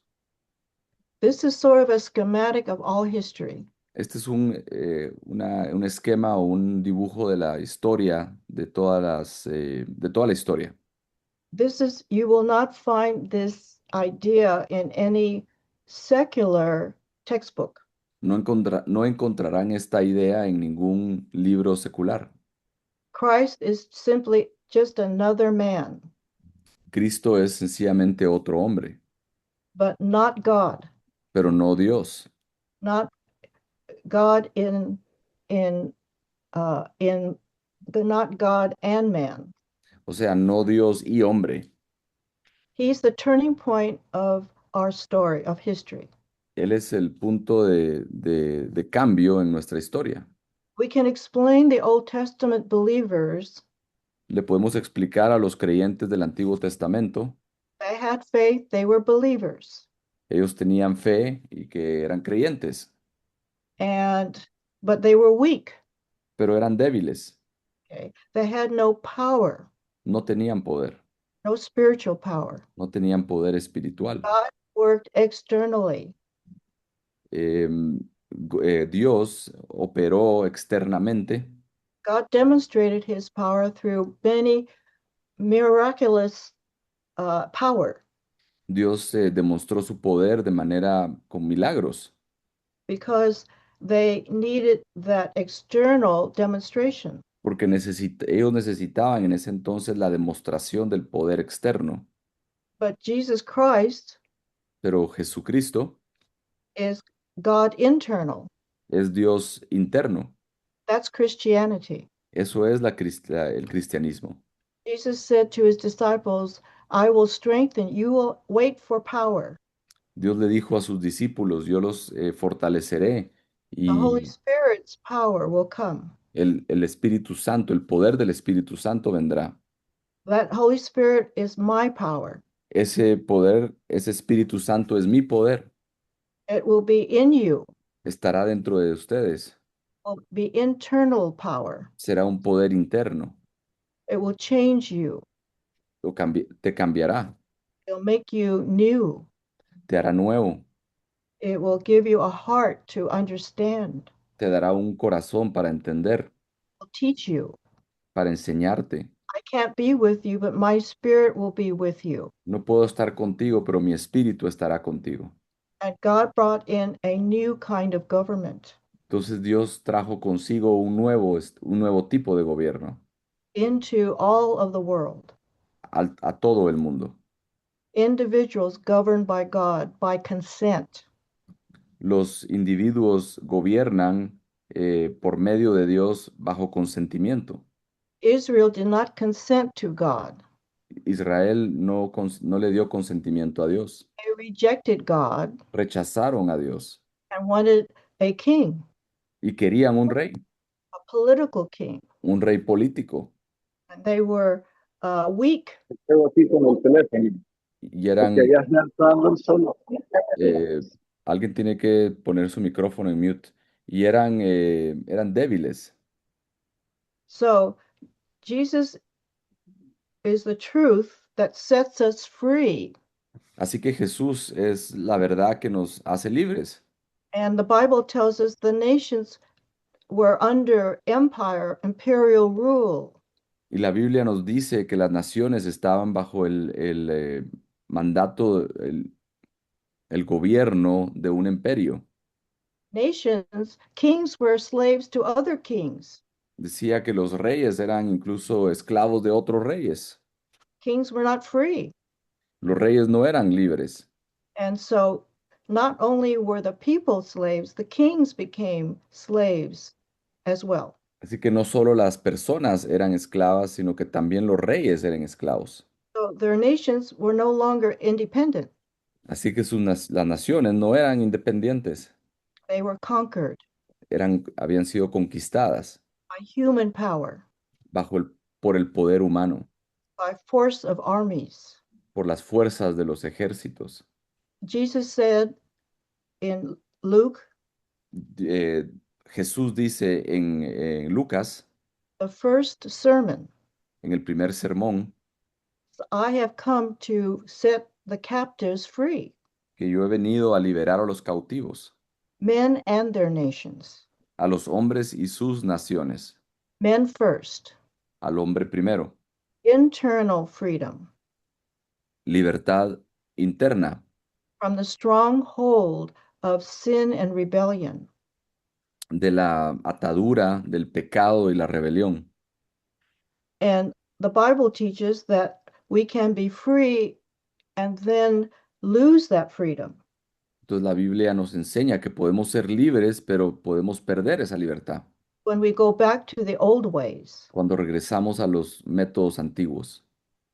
This is sort of a schematic of all history. Este es un esquema o un dibujo de la historia de toda la historia. You will not find this idea in any secular textbook. No encontrarán esta idea en ningún libro secular. Christ is simply just another man, Cristo es sencillamente otro hombre, but not God. pero no Dios. Not God not God and man. O sea, no Dios y hombre. He's the turning point of our story, of history. Él es el punto de cambio en nuestra historia. We can explain the Old Testament believers. Le podemos explicar a los creyentes del Antiguo Testamento. They had faith, they were believers. Ellos tenían fe y que eran creyentes. But they were weak. Pero eran débiles. Okay. They had no power. No tenían poder. No spiritual power. No tenían poder espiritual. God worked externally. Dios operó externamente. God demonstrated his power through many miraculous power. Dios demostró su poder de manera con milagros. Because they needed that external demonstration. Porque ellos necesitaban en ese entonces la demostración del poder externo. But Jesus Christ Pero Jesucristo is God internal. Es Dios interno. That's Christianity. Eso es el cristianismo. Jesus said to his disciples, I will strengthen, you will wait for power. Dios le dijo a sus discípulos, yo los fortaleceré y The Holy Spirit's power will come. el Espíritu Santo, el poder del Espíritu Santo vendrá. That Holy Spirit is my power. Ese poder, ese Espíritu Santo es mi poder. It will be in you. Estará dentro de ustedes. It will be internal power. Será un poder interno. It will change you. Te cambiará. It'll make you new. Te hará nuevo. It will give you a heart to understand. Te dará un corazón para entender, Will teach you. para enseñarte. I can't be with you, but my spirit will be with you. No puedo estar contigo, pero mi espíritu estará contigo. And God brought in a new kind of government Entonces Dios trajo consigo un nuevo tipo de gobierno into all of the world. a todo el mundo. Individuals governed by God by consent. Los individuos gobiernan por medio de Dios bajo consentimiento. Israel did not consent to God. Israel no le dio consentimiento a Dios. They rejected God Rechazaron a Dios and wanted a king, y querían un rey, a political king. un rey político. And they were weak. Y eran, alguien tiene que poner su micrófono en mute. Y eran débiles. So Jesus is the truth that sets us free. Así que Jesús es la verdad que nos hace libres. And the Bible tells us the nations were under imperial rule. Y la Biblia nos dice que las naciones estaban bajo el mandato, el gobierno de un imperio. Nations, kings were slaves to other kings. Decía que los reyes eran incluso esclavos de otros reyes. Kings were not free. Los reyes no eran libres. And so not only were the people slaves, the kings became slaves as well. Así que no solo las personas eran esclavas, sino que también los reyes eran esclavos. So their nations were no longer independent. Así que las naciones no eran independientes, They were conquered habían sido conquistadas by human power, por el poder humano, by force of armies. por las fuerzas de los ejércitos. Jesus said in Luke, Jesús dice en Lucas, the first sermon, en el primer sermón, I have come to set the captives free, que yo he venido a liberar a los cautivos, men and their nations. a los hombres y sus naciones, Men first, al hombre primero, internal freedom libertad interna from the stronghold of sin and rebellion, de la atadura del pecado y la rebelión. and the Bible teaches that we can be free and then lose that freedom. Entonces la Biblia nos enseña que podemos ser libres, pero podemos perder esa libertad When we go back to the old ways. cuando regresamos a los métodos antiguos.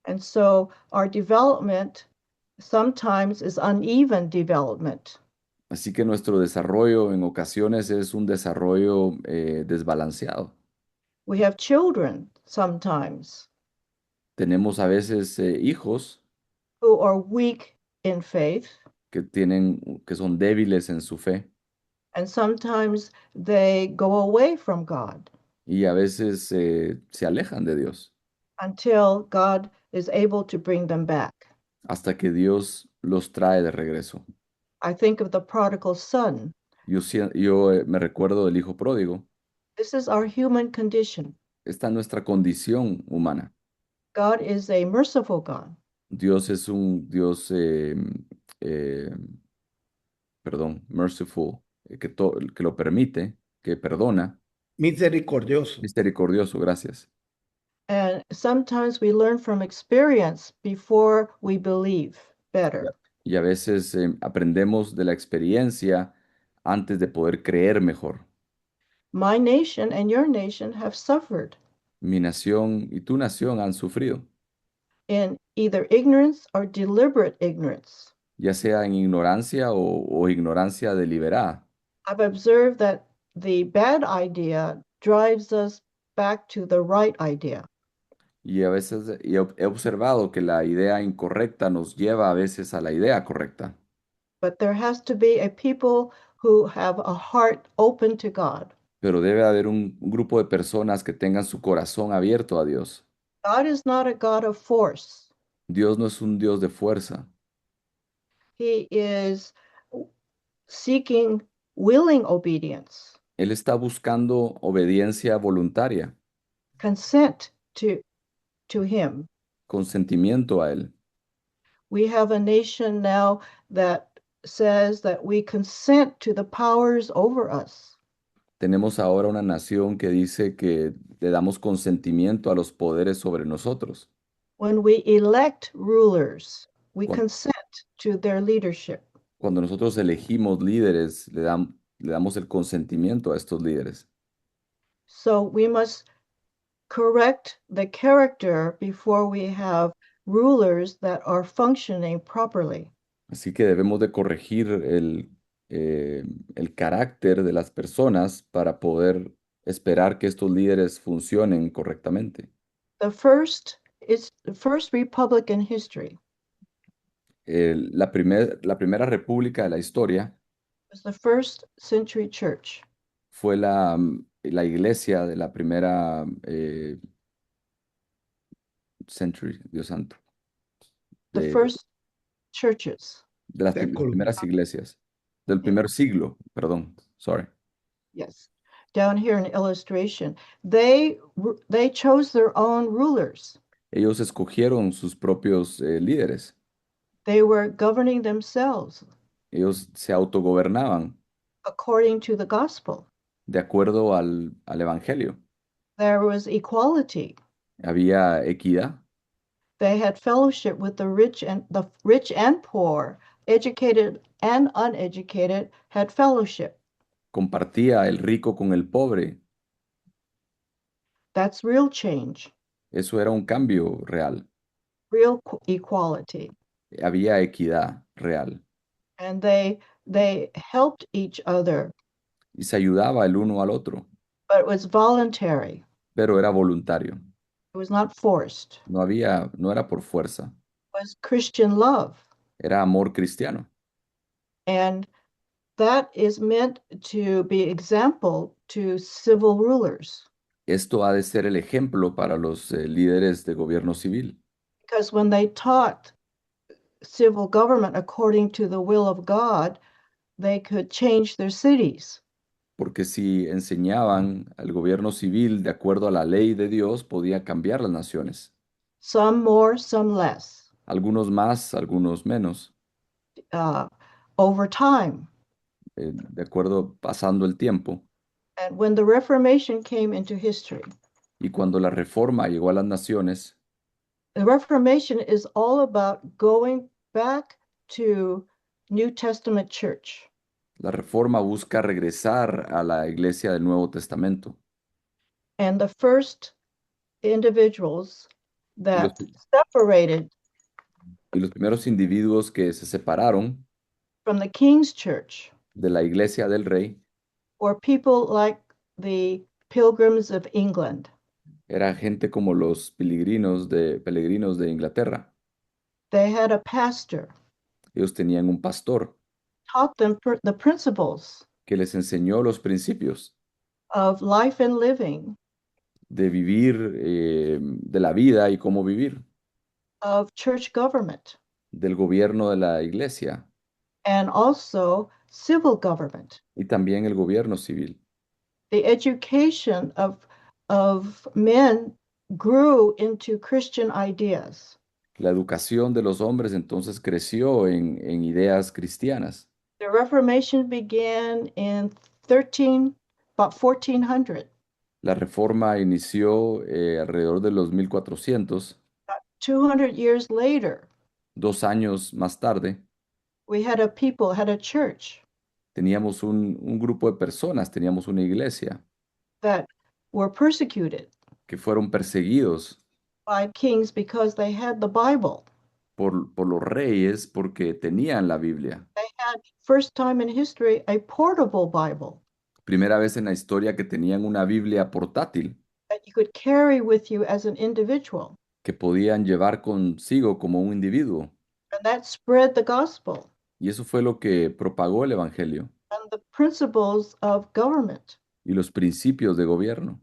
And so our development sometimes is uneven development. Así que nuestro desarrollo en ocasiones es un desarrollo desbalanceado. We have children sometimes Tenemos a veces hijos who are weak in faith, que son débiles en su fe and sometimes they go away from God y a veces se alejan de Dios until God is able to bring them back. hasta que Dios los trae de regreso. I think of the prodigal son. Yo me recuerdo del hijo pródigo. This is our human condition. Esta es nuestra condición humana. God is a merciful God. Dios es un Dios, merciful, que lo permite, que perdona. Misericordioso. Misericordioso, gracias. And sometimes we learn from experience before we believe better. Y a veces aprendemos de la experiencia antes de poder creer mejor. My nation and your nation have suffered Mi nación y tu nación han sufrido, in either ignorance or deliberate ignorance. ya sea en ignorancia o ignorancia deliberada. I've observed that the bad idea drives us back to the right idea. Y a veces he observado que la idea incorrecta nos lleva a veces a la idea correcta. But there has to be a people who have a heart open to God. Pero debe haber un grupo de personas que tengan su corazón abierto a Dios. God is not a God of force. Dios no es un Dios de fuerza. He is seeking willing obedience, Él está buscando obediencia voluntaria, consent to him. consentimiento a Él. We have a nation now that says that we consent to the powers over us. Tenemos ahora una nación que dice que le damos consentimiento a los poderes sobre nosotros. When we elect rulers, we Cuan- consent to their leadership. Cuando nosotros elegimos líderes, le damos el consentimiento a estos líderes. So we must correct the character before we have rulers that are functioning properly. Así que debemos de corregir el carácter de las personas para poder esperar que estos líderes funcionen correctamente. The first republic in history La primera república de la historia was the first century church. fue la iglesia de la primera century, Dios santo, The de, first churches, de las Século. primeras iglesias, del primer siglo, perdón, sorry. yes. Down here in illustration, they chose their own rulers. Ellos escogieron sus propios líderes. They were governing themselves Ellos se autogobernaban according to the gospel. de acuerdo al evangelio. There was equality. Había equidad. They had fellowship with the rich and poor, educated and uneducated had fellowship. Compartía el rico con el pobre. That's real change, Eso era un cambio real. real equality. Había equidad real. And they helped each other, Y se ayudaba el uno al otro, but it was voluntary. pero era voluntario. It was not forced. No era por fuerza. It was Christian love. Era amor cristiano. And that is meant to be example to civil rulers. Esto ha de ser el ejemplo para los líderes de gobierno civil, Because when they taught civil government according to the will of God, they could change their cities. porque si enseñaban al gobierno civil de acuerdo a la ley de Dios, podía cambiar las naciones. Some more, some less, Algunos más, algunos menos, over time. de acuerdo pasando el tiempo. And when the Reformation came into history, Y cuando la reforma llegó a las naciones, the Reformation is all about going back to New Testament church. la reforma busca regresar a la iglesia del Nuevo Testamento. And the first individuals that separated Y los primeros individuos que se separaron from the King's church de la iglesia del rey were people like the Pilgrims of England. era gente como los peregrinos de Inglaterra. They had a pastor, Ellos tenían un pastor taught them the principles que les enseñó los principios of life and living, de vivir, de la vida y cómo vivir, of church government, del gobierno de la iglesia and also civil government. y también el gobierno civil. The education of men grew into Christian ideas. La educación de los hombres entonces creció en ideas cristianas. The Reformation began in about 1400. La reforma inició alrededor de los 1400. 200 years later, 2 años más tarde, we had a church teníamos un grupo de personas, teníamos una iglesia that were persecuted que fueron perseguidos by kings because they had the Bible. por los reyes porque tenían la Biblia. They had, first time in history, a portable Bible Primera vez en la historia que tenían una Biblia portátil that you could carry with you as an individual. que podían llevar consigo como un individuo. And that spread the gospel Y eso fue lo que propagó el evangelio and the principles of government. y los principios de gobierno.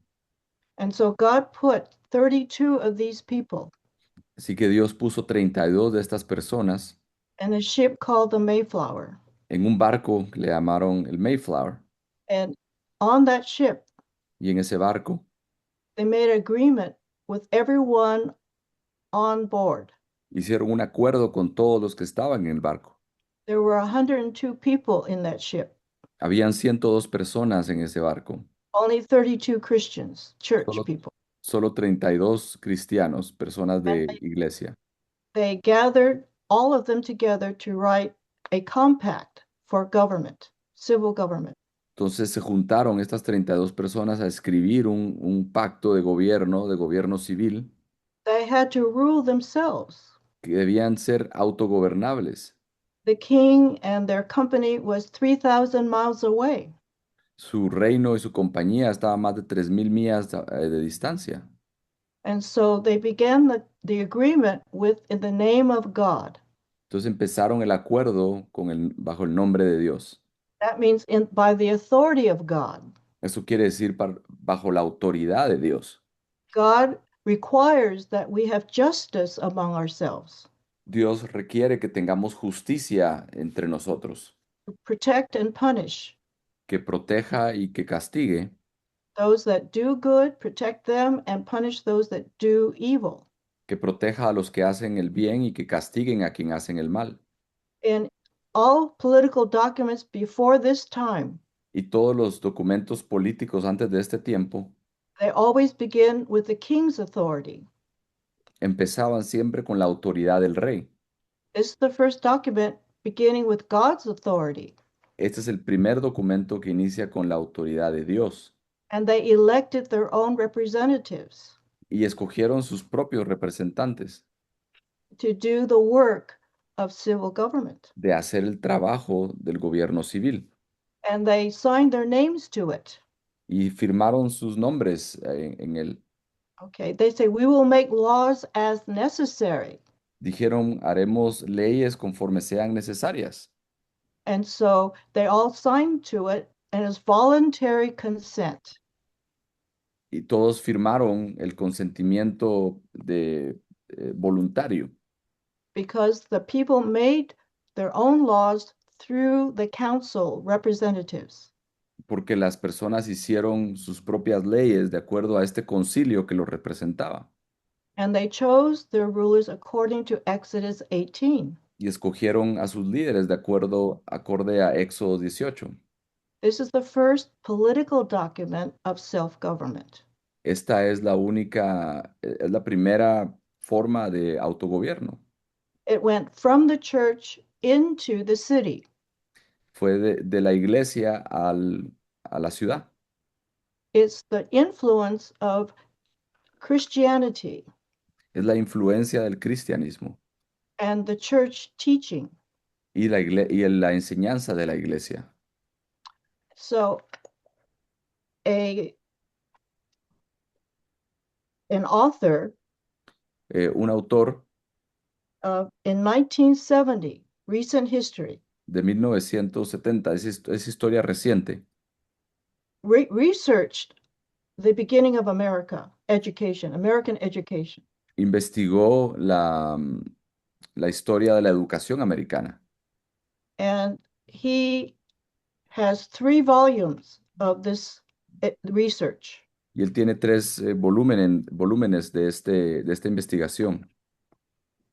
And so God put 32 of these people Así que Dios puso 32 de estas personas in a ship called the Mayflower. en un barco que le llamaron el Mayflower. And on that ship, Y en ese barco they made an agreement with everyone on board. hicieron un acuerdo con todos los que estaban en el barco. There were 102 people in that ship, Habían 102 personas en ese barco, only 32 Christians, church solo, people. solo 32 cristianos, personas And de iglesia. they gathered all of them together to write a compact for government, civil government. Entonces se juntaron estas 32 personas a escribir un pacto de gobierno civil, They had to rule themselves. que debían ser autogobernables. The king and their company was 3,000 miles away. Su reino y su compañía estaban a más de 3.000 millas de distancia. And so they began the agreement with in the name of God. Entonces empezaron el acuerdo bajo el nombre de Dios. That means by the authority of God. Eso quiere decir bajo la autoridad de Dios. God requires that we have justice among ourselves, Dios requiere que tengamos justicia entre nosotros, to protect and punish que proteja y que castigue, those that do good, protect them, and punish those that do evil. que proteja a los que hacen el bien y que castiguen a quien hacen el mal. In all political documents before this time, Y todos los documentos políticos antes de este tiempo they always begin with the king's authority. empezaban siempre con la autoridad del rey. This is the first document beginning with God's authority. Este es el primer documento que inicia con la autoridad de Dios. And they elected their own representatives Y escogieron sus propios representantes to do the work of civil government. de hacer el trabajo del gobierno civil. And they signed their names to it. Y firmaron sus nombres en él. Okay, they say, we will make laws as necessary. Dijeron, haremos leyes conforme sean necesarias. And so they all signed to it, and it's voluntary consent. Y todos firmaron el consentimiento voluntario, Because the people made their own laws through the council representatives. porque las personas hicieron sus propias leyes de acuerdo a este concilio que los representaba. And they chose their rulers according to Exodus 18. Y escogieron a sus líderes acorde a Éxodo 18. This is the first political document of self-government. Esta es la primera forma de autogobierno. It went from the church into the city. Fue de la iglesia a la ciudad. It's the influence of Christianity Es la influencia del cristianismo and the church teaching. y la enseñanza de la iglesia. So an author Un autor in 1970, recent history, de 1970, es historia reciente, researched the beginning of American education. investigó la historia de la educación americana. And he has 3 volumes of this research. Y él tiene 3 volúmenes de esta investigación.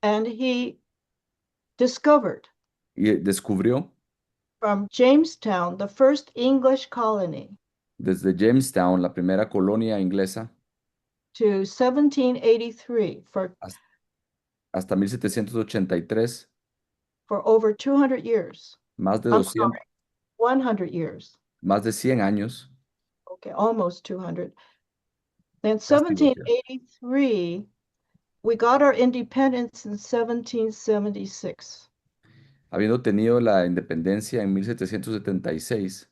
And he discovered Y descubrió from Jamestown, the first English colony, desde Jamestown, la primera colonia inglesa, to 1783 hasta 1783, for over 200 years. más de I'm 200, sorry, 100 years. más de 100 años. Okay, almost 200. Then Casi 200. 1783, we got our independence in 1776. Habiendo tenido la independencia en 1776,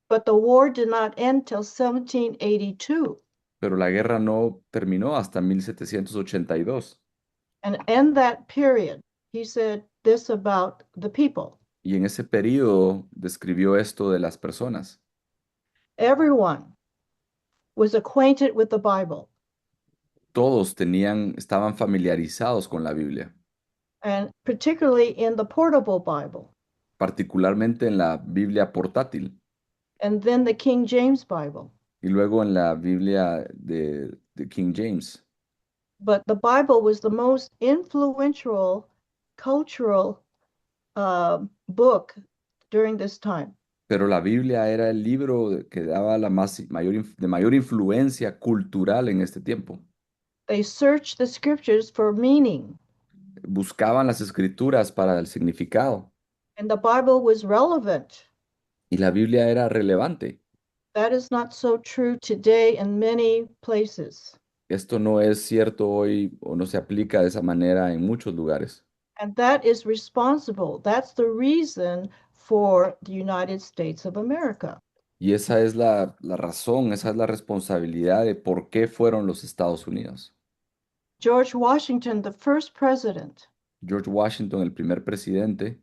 But the war did not end till 1782. pero la guerra no terminó hasta 1782. And in that period, he said this about the people. Y en ese periodo describió esto de las personas. Everyone was acquainted with the Bible, Todos estaban familiarizados con la Biblia, and particularly in the portable Bible. particularmente en la Biblia portátil and then the King James Bible. y luego en la Biblia de King James. But the Bible was the most influential cultural book during this time. Pero la Biblia era el libro que daba de mayor influencia cultural en este tiempo. They searched the scriptures for meaning, Buscaban las escrituras para el significado and the Bible was relevant. y la Biblia era relevante. That is not so true today in many places. Esto no es cierto hoy o no se aplica de esa manera en muchos lugares. And that is responsible. That's the reason for the United States of America. Y esa es la razón, esa es la responsabilidad de por qué fueron los Estados Unidos. George Washington, the first president, George Washington, el primer presidente,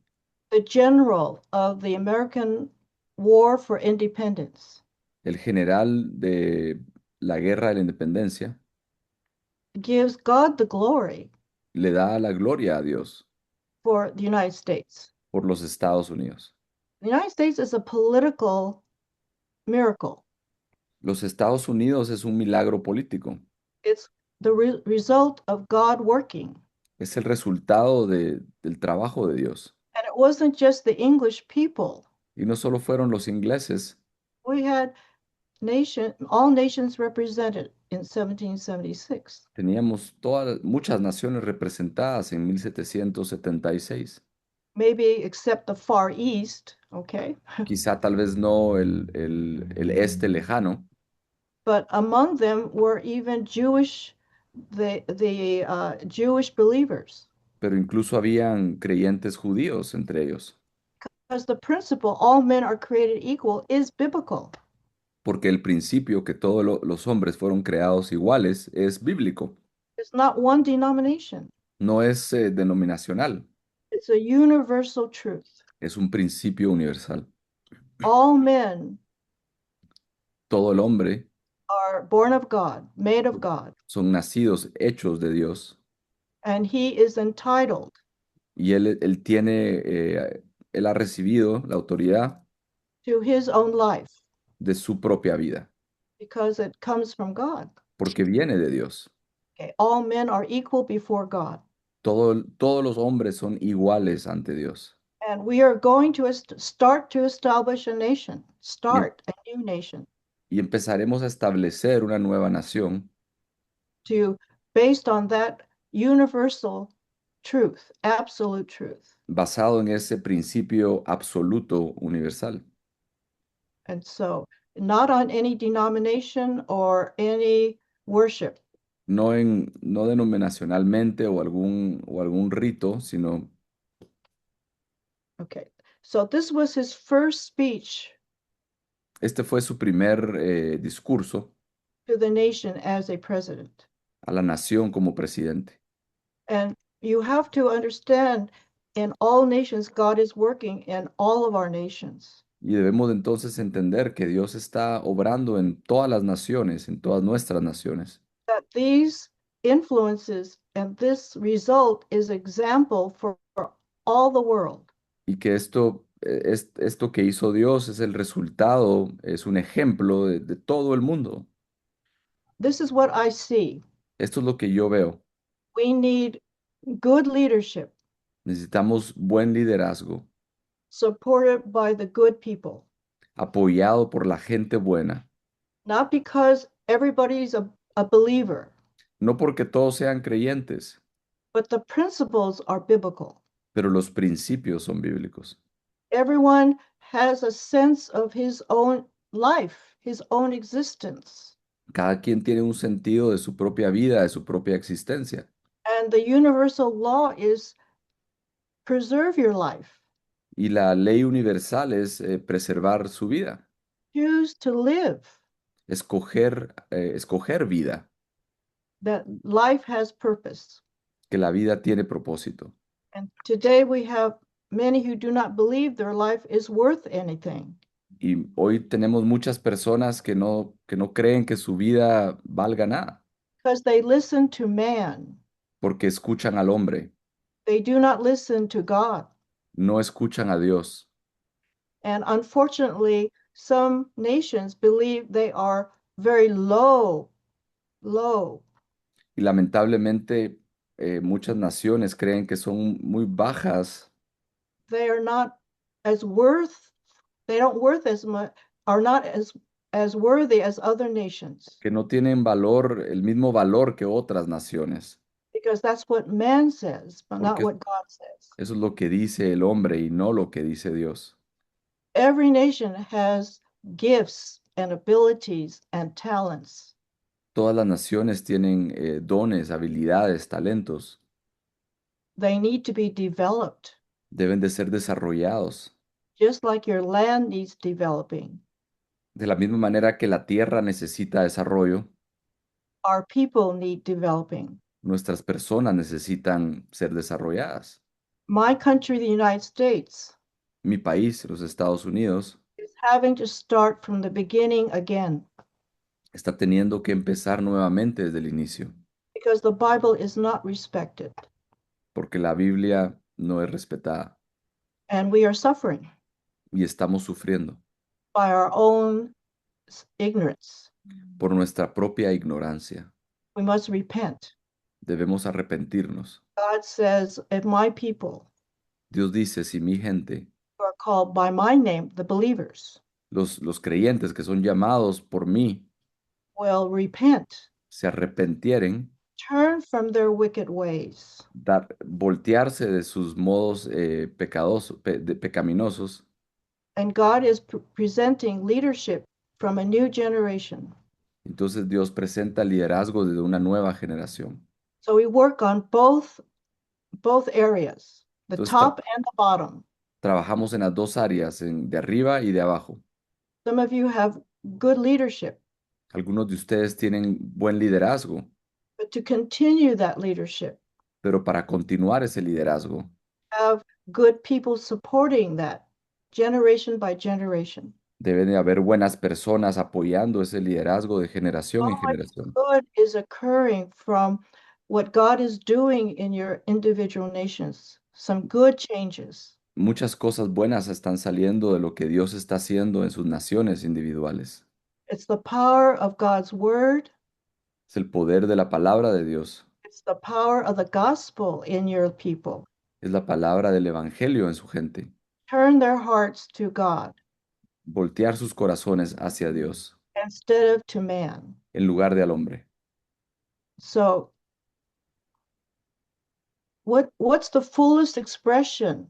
the general of the American War for Independence, el general de la Guerra de la Independencia, gives God the glory le da la gloria a Dios for the United States. por los Estados Unidos. The United States is a political miracle. Los Estados Unidos es un milagro político. It's the result of God working. Es el resultado del trabajo de Dios. And it wasn't just the English people. Y no solo fueron los ingleses, We had all nations represented in 1776. teníamos muchas naciones representadas en 1776. Maybe except the Far East, okay? Quizá tal vez no el este lejano, But among them were even Jewish, the Jewish believers. pero incluso habían creyentes judíos entre ellos, Because the principle, all men are created equal, is biblical. porque el principio que todos los hombres fueron creados iguales es bíblico, It's not one denomination. no es denominacional, It's a universal truth. es un principio universal. All men Todo el hombre are born of God, made of God, son nacidos, hechos de Dios, and he is entitled y él tiene, él ha recibido la autoridad to his own life de su propia vida, because it comes from God. porque viene de Dios. Okay. All men are equal before God. Todos los hombres son iguales ante Dios. And we are going to start to establish a nation, a new nation, Y empezaremos a establecer una nueva nación based on that universal truth, absolute truth. basado en ese principio absoluto universal. And so, not on any denomination or any worship. No denominacionalmente o algún rito, sino Okay, so this was his first speech este fue su primer discurso to the nation as a president. a la nación como presidente. And you have to understand, in all nations, God is working in all of our nations. Y debemos entonces entender que Dios está obrando en todas las naciones, en todas nuestras naciones. That these influences and this result is example for all the world. Y que esto que hizo Dios es el resultado, es un ejemplo de todo el mundo. This is what I see. Esto es lo que yo veo. We need good leadership, Necesitamos buen liderazgo, supported by the good people. apoyado por la gente buena. Not because everybody's a believer, No porque todos sean creyentes, but the principles are biblical. pero los principios son bíblicos. Everyone has a sense of his own life, his own existence. Cada quien tiene un sentido de su propia vida, de su propia existencia. And the universal law is preserve your life. Y la ley universal es preservar su vida, Choose to live. escoger vida, That life has purpose. que la vida tiene propósito. And today we have many who do not believe their life is worth anything. Y hoy tenemos muchas personas que no creen que su vida valga nada, Because they listen to man. porque escuchan al hombre, They do not listen to God. no escuchan a Dios. And unfortunately, some nations believe they are very low. Y lamentablemente muchas naciones creen que son muy bajas, They are not as they don't worth as much, are not as worthy as other nations, que no tienen valor, el mismo valor que otras naciones, because that's what man says, but not porque what God says. eso es lo que dice el hombre y no lo que dice Dios. Every nation has gifts and abilities and talents. Todas las naciones tienen dones, habilidades, talentos. They need to be developed, Deben de ser desarrollados. just like your land needs developing. De la misma manera que la tierra necesita desarrollo, Our people need developing. nuestras personas necesitan ser desarrolladas. My country, the United States, Mi país, los Estados Unidos, is having to start from the beginning again está teniendo que empezar nuevamente desde el inicio, because the Bible is not respected porque la Biblia no es respetada and we are suffering y estamos sufriendo by our own ignorance. por nuestra propia ignorancia. We must repent. Debemos arrepentirnos. God says, if my people Dios dice, si mi gente, who are called by my name, the believers, los creyentes que son llamados por mí, will repent, se arrepentieren, turn from their wicked ways, voltearse de sus modos pecaminosos, and God is presenting leadership from a new generation. entonces Dios presenta liderazgo de una nueva generación. So we work on both areas, the Entonces, top and the bottom. Trabajamos en las dos áreas, de arriba y de abajo. Some of you have good leadership, Algunos de ustedes tienen buen liderazgo, but to continue that leadership, pero para continuar ese liderazgo, have good people supporting that generation by generation. deben de haber buenas personas apoyando ese liderazgo de generación en generación. Good is occurring from what God is doing in your individual nations. Some good changes. Muchas cosas buenas están saliendo de lo que Dios está haciendo en sus naciones individuales. It's the power of God's word. Es el poder de la palabra de Dios. It's the power of the gospel in your people. Es la palabra del evangelio en su gente. Turn their hearts to God Voltear sus corazones hacia Dios instead of to man. en lugar de al hombre. So what's the fullest expression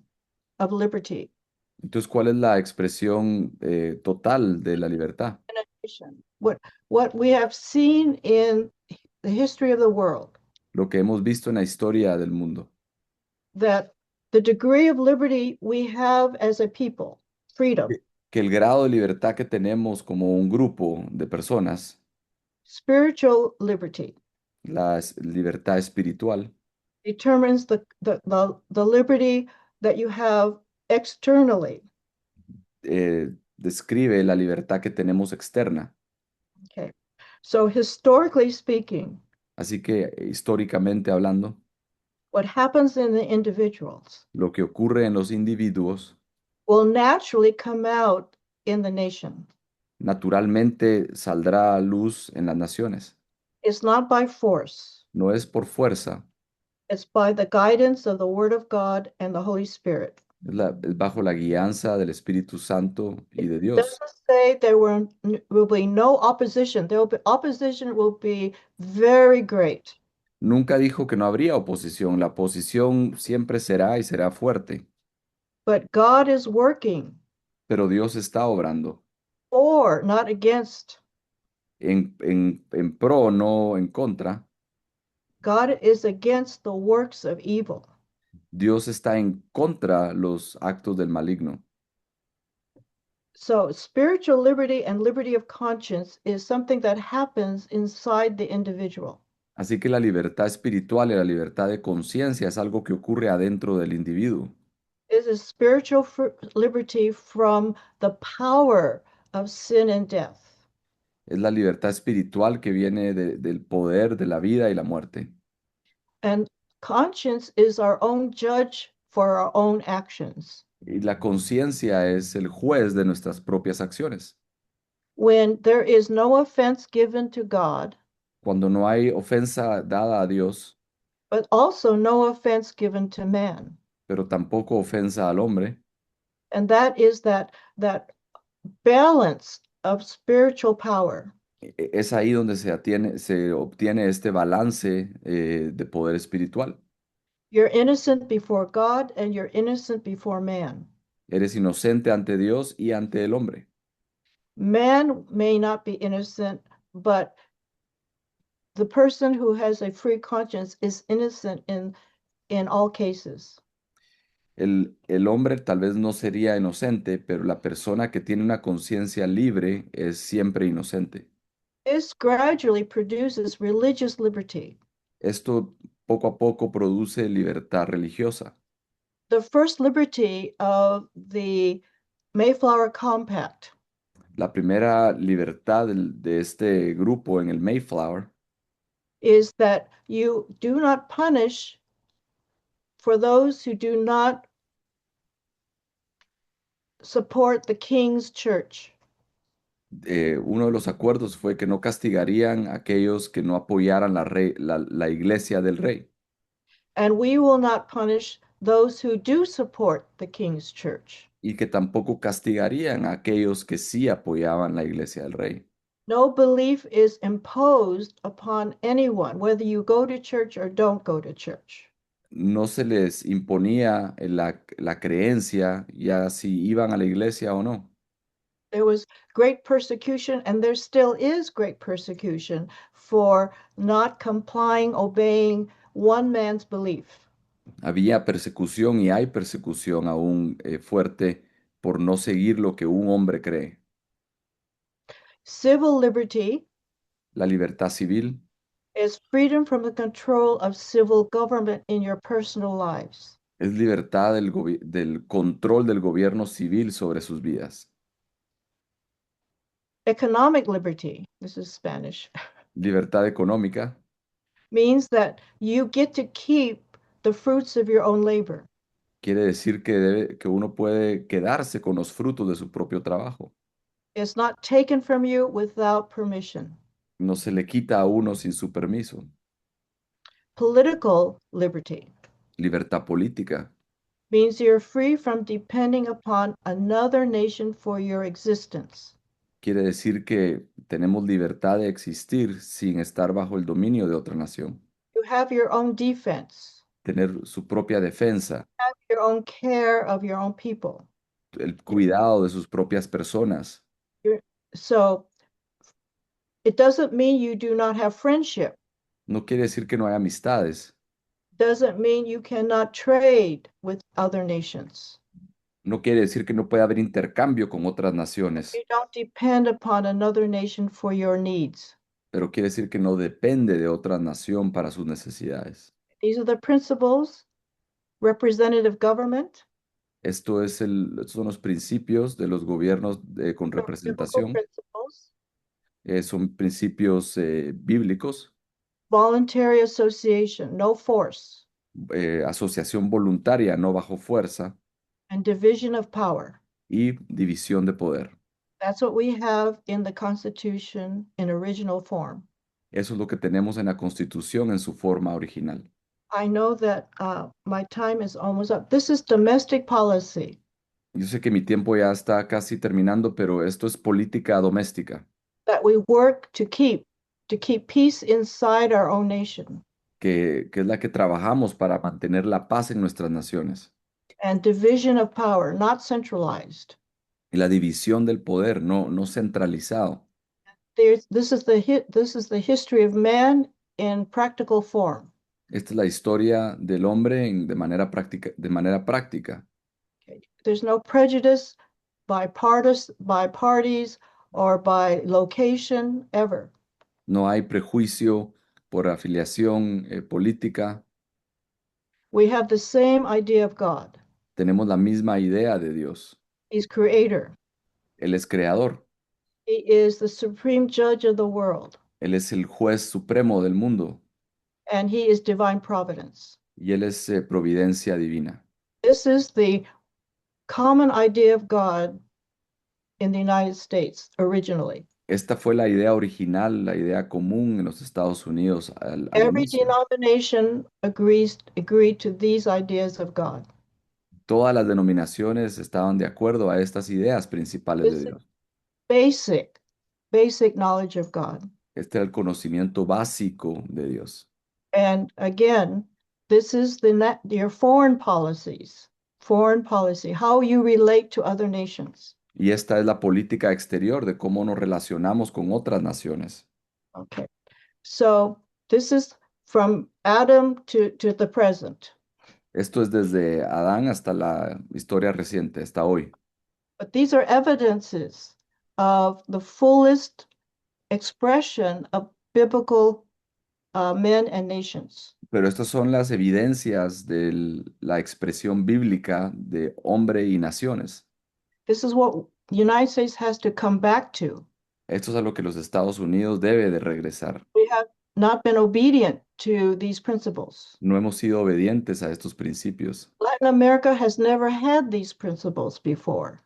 of liberty? Entonces, ¿cuál es la expresión total de la libertad? What we have seen in the history of the world, Lo que hemos visto en la historia del mundo, that the degree of liberty we have as a people, freedom, que el grado de libertad que tenemos como un grupo de personas, spiritual liberty, la libertad espiritual, determines the liberty that you have externally. describe la libertad que tenemos externa. Okay. So historically speaking, Así que históricamente hablando, what happens in the individuals lo que ocurre en los individuos will naturally come out in the nation. naturalmente saldrá a luz en las naciones. It's not by force. No es por fuerza, It's by the guidance of the Word of God and the Holy Spirit. es bajo la guianza del Espíritu Santo y de It Dios. doesn't say there will be no opposition. Opposition will be very great. Nunca dijo que no habría oposición. La oposición siempre será y será fuerte, But God is working pero Dios está obrando for, not against. en pro, no en contra. God is against the works of evil. Dios está en contra los actos del maligno. So spiritual liberty and liberty of conscience is something that happens inside the individual. Así que la libertad espiritual y la libertad de conciencia es algo que ocurre adentro del individuo. It is spiritual liberty from the power of sin and death. Es la libertad espiritual que viene del poder de la vida y la muerte. And conscience is our own judge for our own actions. Y la conciencia es el juez de nuestras propias acciones. When there is no offense given to God, Cuando no hay ofensa dada a Dios, but also no offense given to man. pero tampoco ofensa al hombre, And that is that balance of spiritual power. es ahí donde se obtiene este balance de poder espiritual. You're innocent before God and you're innocent before man. Eres inocente ante Dios y ante el hombre. Man may not be innocent, but the person who has a free conscience is innocent in all cases. El hombre tal vez no sería inocente, pero la persona que tiene una conciencia libre es siempre inocente. This gradually produces religious liberty. Esto poco a poco produce libertad religiosa. The first liberty of the Mayflower Compact La primera libertad de este grupo en el Mayflower is that you do not punish for those who do not support the King's Church. Uno de los acuerdos fue que no castigarían a aquellos que no apoyaran la iglesia del rey. And we will not punish those who do support the King's Church. Y que tampoco castigarían a aquellos que sí apoyaban la iglesia del rey. No belief is imposed upon anyone, whether you go to church or don't go to church. No se les imponía la creencia, ya si iban a la iglesia o no. There was great persecution, and there still is great persecution for not complying, obeying one man's belief. Había persecución y hay persecución aún fuerte por no seguir lo que un hombre cree. Civil liberty La libertad civil is freedom from the control of civil government in your personal lives. es libertad del control del gobierno civil sobre sus vidas. Economic liberty, this is Spanish, Libertad económica means that you get to keep the fruits of your own labor. quiere decir que uno puede quedarse con los frutos de su propio trabajo. It's not taken from you without permission. No se le quita a uno sin su permiso. Political liberty Libertad política means you're free from depending upon another nation for your existence. quiere decir que tenemos libertad de existir sin estar bajo el dominio de otra nación. You have your own defense, Tener su propia defensa, have your own care of your own people. el cuidado de sus propias personas. So it doesn't mean you do not have friendship. No quiere decir que no hay amistades. Doesn't mean you cannot trade with other nations. No quiere decir que no pueda haber intercambio con otras naciones, You don't depend upon another nation for your needs. pero quiere decir que no depende de otra nación para sus necesidades. These are the principles, representative government, Estos son los principios de los gobiernos con biblical representación. principles, Son principios bíblicos, voluntary association, no force, asociación voluntaria, no bajo fuerza, and division of power. y división de poder. That's what we have in the Constitution in original form. Eso es lo que tenemos en la Constitución en su forma original. I know that my time is almost up. This is domestic policy. Yo sé que mi tiempo ya está casi terminando, pero esto es política doméstica, That we work to keep peace inside our own nation que es la que trabajamos para mantener la paz en nuestras naciones. and division of power, not centralized. Y la división del poder, no centralizado. This is the history of man in practical form. Esta es la historia del hombre de manera práctica. There's no prejudice by parties or by location ever. No hay prejuicio por afiliación política. We have the same idea of God. Tenemos la misma idea de Dios. He's creator. Él es creador. He is the supreme judge of the world, Él es el juez supremo del mundo. and he is divine providence. Y Él es providencia divina. This is the common idea of God in the United States originally. Esta fue la idea original, la idea común en los Estados Unidos al Every inicio. denomination agreed to these ideas of God. Todas las denominaciones estaban de acuerdo a estas ideas principales de This is Dios. basic knowledge of God. Este era el conocimiento básico de Dios. And again, this is your foreign policy, how you relate to other nations. Y esta es la política exterior de cómo nos relacionamos con otras naciones. Okay, so this is from Adam to the present. Esto es desde Adán hasta la historia reciente, hasta hoy. But these are evidences of the fullest expression of biblical men and nations. Pero estas son las evidencias de la expresión bíblica de hombre y naciones. This is what the United States has to come back to. Esto es a lo que los Estados Unidos debe de regresar. We have not been obedient to these principles. No hemos sido obedientes a estos principios. Latin America has never had these principles before.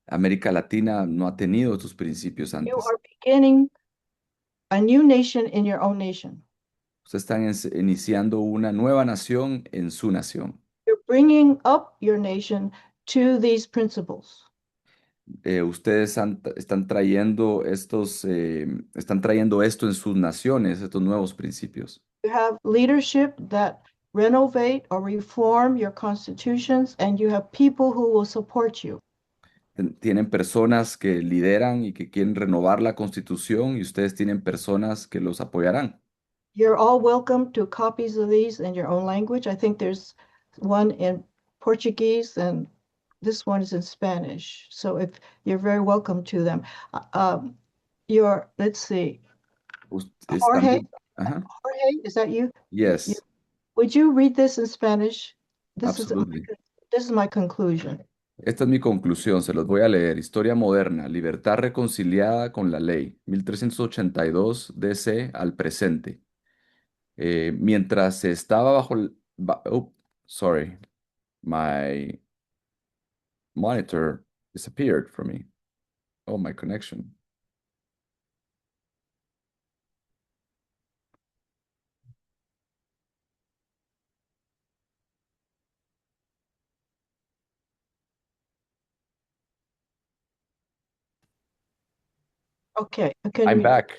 América Latina no ha tenido estos principios You antes. are beginning a new nation in your own nation. Ustedes están iniciando una nueva nación en su nación. You're bringing up your nation to these principles. Ustedes están trayendo esto en sus naciones, estos nuevos principios. You have leadership that renovate or reform your constitutions, and you have people who will support you. Tienen personas que lideran y que quieren renovar la Constitución y ustedes tienen personas que los apoyarán. You're all welcome to copies of these in your own language. I think there's one in Portuguese and this one is in Spanish. So if you're very welcome to them. Let's see, Jorge, Ajá. Jorge, is that you? Yes, Would you read this in Spanish? absolutely. This is my conclusion. Esta es mi conclusión, se los voy a leer. Historia moderna, libertad reconciliada con la ley, 1382 DC al presente. Mientras se estaba sorry, my monitor disappeared from me. Oh, my connection. Okay. I'm back.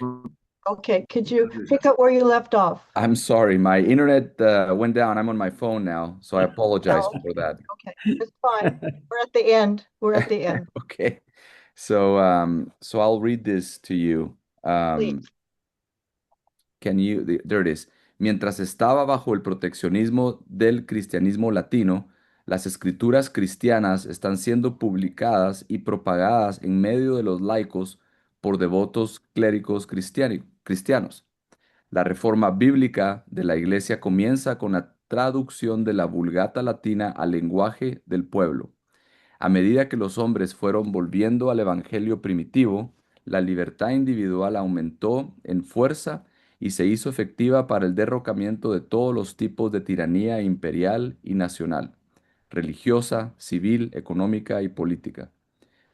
Okay, could you pick up where you left off? I'm sorry, my internet went down. I'm on my phone now, so I apologize for that. Okay, it's fine. We're at the end. We're at the end. Okay, so I'll read this to you. Please. There it is. Mientras estaba bajo el proteccionismo del cristianismo latino, las escrituras cristianas están siendo publicadas y propagadas en medio de los laicos por devotos clérigos cristianos. La reforma bíblica de la Iglesia comienza con la traducción de la Vulgata latina al lenguaje del pueblo. A medida que los hombres fueron volviendo al evangelio primitivo, la libertad individual aumentó en fuerza y se hizo efectiva para el derrocamiento de todos los tipos de tiranía imperial y nacional, religiosa, civil, económica y política.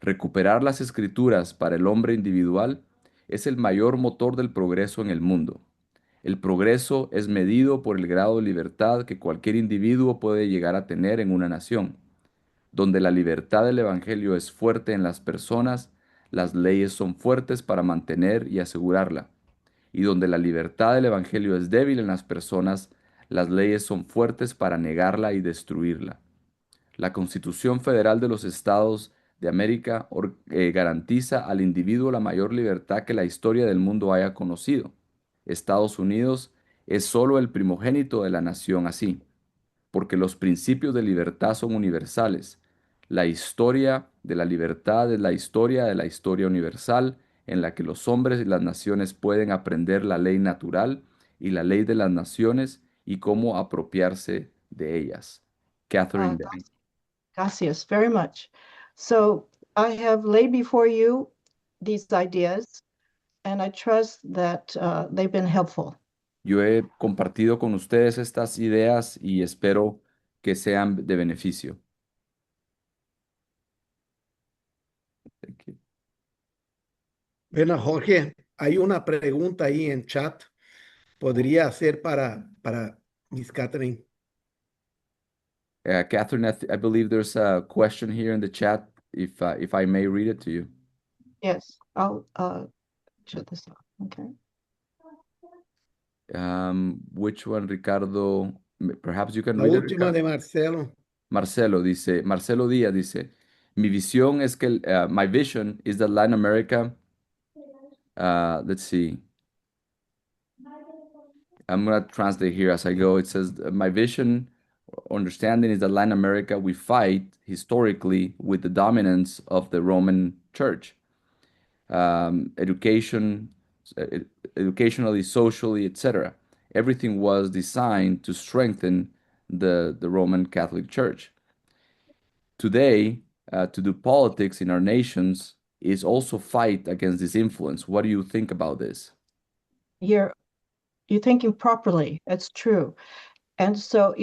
Recuperar las escrituras para el hombre individual es el mayor motor del progreso en el mundo. El progreso es medido por el grado de libertad que cualquier individuo puede llegar a tener en una nación. Donde la libertad del Evangelio es fuerte en las personas, las leyes son fuertes para mantener y asegurarla. Y donde la libertad del Evangelio es débil en las personas, las leyes son fuertes para negarla y destruirla. La Constitución Federal de los Estados de América garantiza al individuo la mayor libertad que la historia del mundo haya conocido. Estados Unidos es solo el primogénito de la nación así, porque los principios de libertad son universales. La historia de la libertad es la historia universal, en la que los hombres y las naciones pueden aprender la ley natural y la ley de las naciones y cómo apropiarse de ellas. Catherine Day. Gracias very much. So I have laid before you these ideas, and I trust that they've been helpful. Yo he compartido con ustedes estas ideas y espero que sean de beneficio. Thank you. Bueno, Jorge, hay una pregunta ahí en chat. Podría hacer para Miss Catherine. Catherine, I believe there's a question here in the chat, if I may read it to you. Yes, I'll shut this off. Okay. Which one, Ricardo? Perhaps you can La read it, última Ricardo? de Marcelo. Marcelo Díaz dice, mi visión es que, my vision is that Latin America, let's see, I'm going to translate here as I go. It says, my vision, understanding is that Latin America, we fight historically with the dominance of the Roman Church. Education, educationally, socially, etc. Everything was designed to strengthen the Roman Catholic Church. Today, to do politics in our nations is also fight against this influence. What do you think about this? You're thinking properly. That's true. And so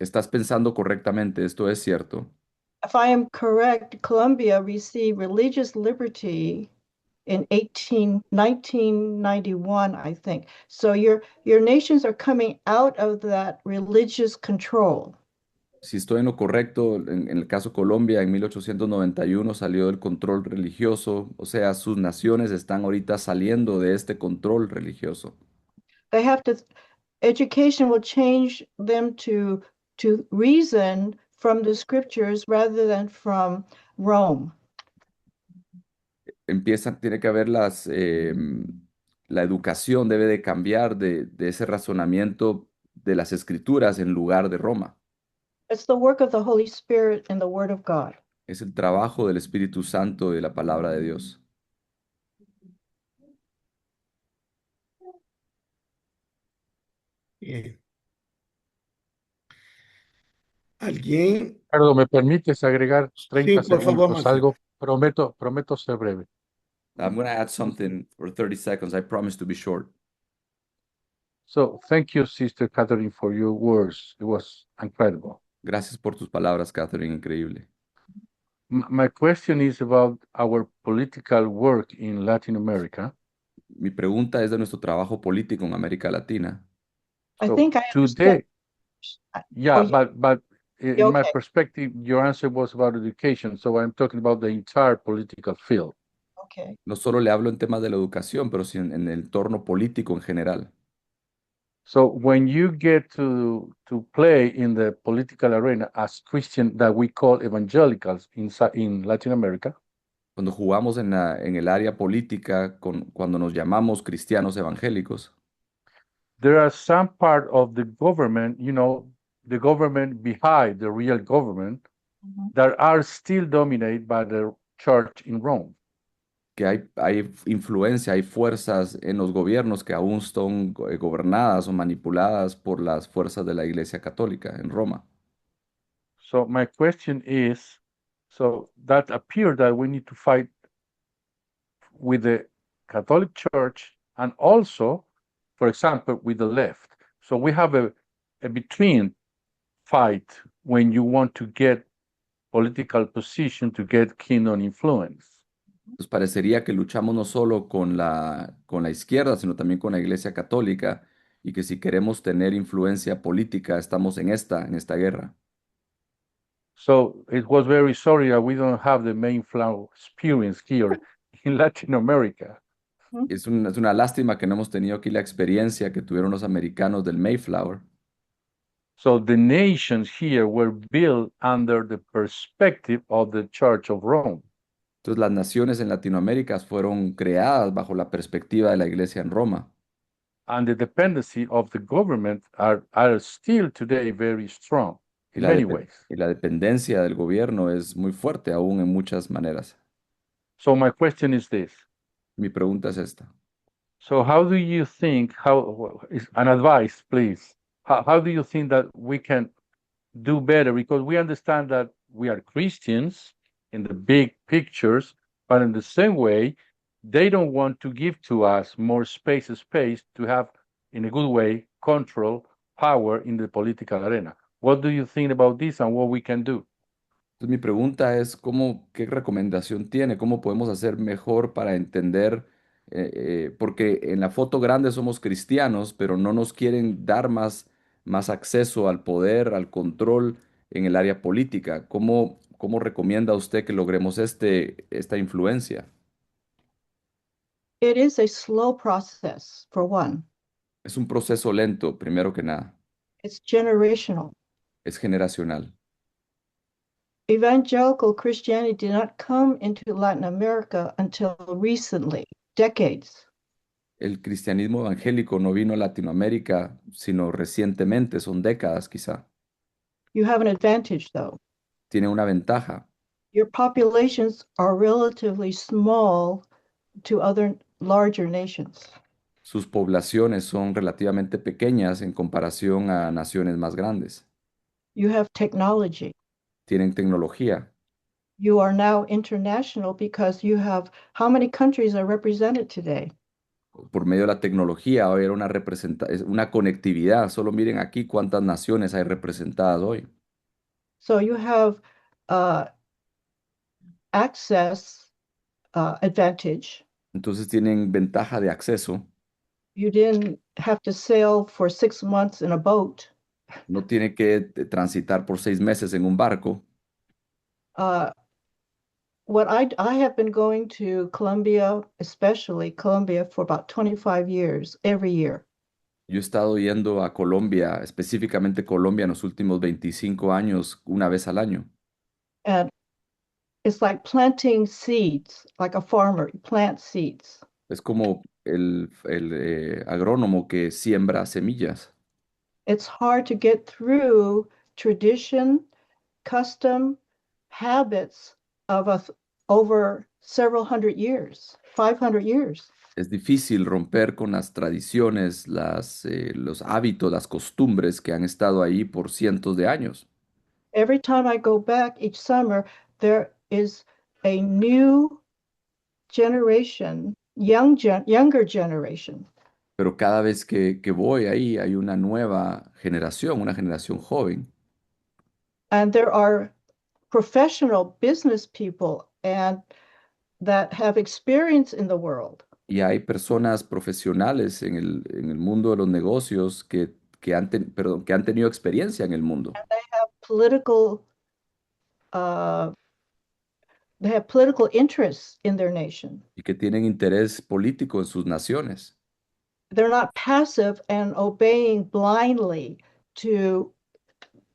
Estás pensando correctamente, esto es cierto. if I am correct, Colombia received religious liberty in 1991, I think. So your nations are coming out of that religious control. Si estoy en lo correcto, en el caso Colombia, en 1891 salió del control religioso, o sea, sus naciones están ahorita saliendo de este control religioso. They have to, education will change them to reason from the scriptures rather than from Rome. Tiene que haber la educación debe de cambiar de ese razonamiento de las escrituras en lugar de Roma. It's the work of the Holy Spirit and the Word of God. Es el trabajo del Espíritu Santo y de la palabra de Dios. Bien. ¿Alguien? Ricardo, ¿me permites agregar 30 Sí, por favor, segundos? Marcelo. Algo, prometo ser breve. I'm going to add something for 30 seconds. I promise to be short. So, thank you, Sister Catherine, for your words. It was incredible. Gracias por tus palabras, Catherine, increíble. My question is about our political work in Latin America. Mi pregunta es de nuestro trabajo político en América Latina. I think I today, yeah, Oh, but in my okay. perspective, your answer was about education. So I'm talking about the entire political field. Okay. No solo le hablo en temas de la educación, pero sí en el entorno político en general. So when you get to play in the political arena as Christian that we call evangelicals in Latin America, cuando jugamos en el área política, cuando nos llamamos cristianos evangélicos, there are some part of the government, the government behind the real government, that are still dominated by the church in Rome. Que hay influencia, hay fuerzas en los gobiernos que aún son gobernadas o manipuladas por las fuerzas de la Iglesia Católica en Roma. So my question is, so that appears that we need to fight with the Catholic Church and also, for example, with the left. So we have a between fight when you want to get political position to get kingdom influence. Pues parecería que luchamos no solo con la izquierda, sino también con la Iglesia Católica, y que si queremos tener influencia política, estamos en esta guerra. So it was very sorry that we don't have the Mayflower experience here in Latin America. Es una lástima que no hemos tenido aquí la experiencia que tuvieron los americanos del Mayflower. So the nations here were built under the perspective of the Church of Rome. Entonces las naciones en Latinoamérica fueron creadas bajo la perspectiva de la Iglesia en Roma. And the dependency of the government are still today very strong in many ways. Y la dependencia del gobierno es muy fuerte aún en muchas maneras. So my question is this. Mi pregunta es esta. So how do you think, an advice, please, how do you think that we can do better? Because we understand that we are Christians in the big pictures, but in the same way, they don't want to give to us more space to have, in a good way, control, power in the political arena. What do you think about this and what we can do? Entonces, mi pregunta es, ¿qué recomendación tiene? ¿Cómo podemos hacer mejor para entender? Porque en la foto grande somos cristianos, pero no nos quieren dar más acceso al poder, al control en el área política. ¿Cómo recomienda usted que logremos esta influencia? It is a slow process, for one. Es un proceso lento, primero que nada. It's generational. Es generacional. Evangelical Christianity did not come into Latin America until recently, decades. El cristianismo evangélico no vino a Latinoamérica, sino recientemente, son décadas quizá. You have an advantage, though. Tiene una ventaja. Your populations are relatively small to other larger nations. Sus poblaciones son relativamente pequeñas en comparación a naciones más grandes. You have technology. Tienen tecnología. You are now international because you have, how many countries are represented today? Por medio de la tecnología va a haber una conectividad. Solo miren aquí cuántas naciones hay representadas hoy. So you have access advantage. Entonces tienen ventaja de acceso. You didn't have to sail for 6 months in a boat. No tiene que transitar por 6 meses en un barco. What I have been going to Colombia, especially Colombia, for about 25 years, every year. Yo he estado yendo a Colombia, específicamente Colombia, en los últimos 25 años, una vez al año. And it's like planting seeds, like a farmer, you plant seeds. Es como el agrónomo que siembra semillas. It's hard to get through tradition, custom, habits of over several hundred years, 500 years. Es difícil romper con las tradiciones, los hábitos, las costumbres que han estado ahí por cientos de años. Every time I go back each summer, there is a new generation, younger generation. Pero cada vez que voy ahí hay una nueva generación, una generación joven. And there are professional business people and that have experience in the world. Y hay personas profesionales en el mundo de los negocios que han tenido experiencia en el mundo. They have political interests in their nation. Y que tienen interés político en sus naciones. They're not passive and obeying blindly to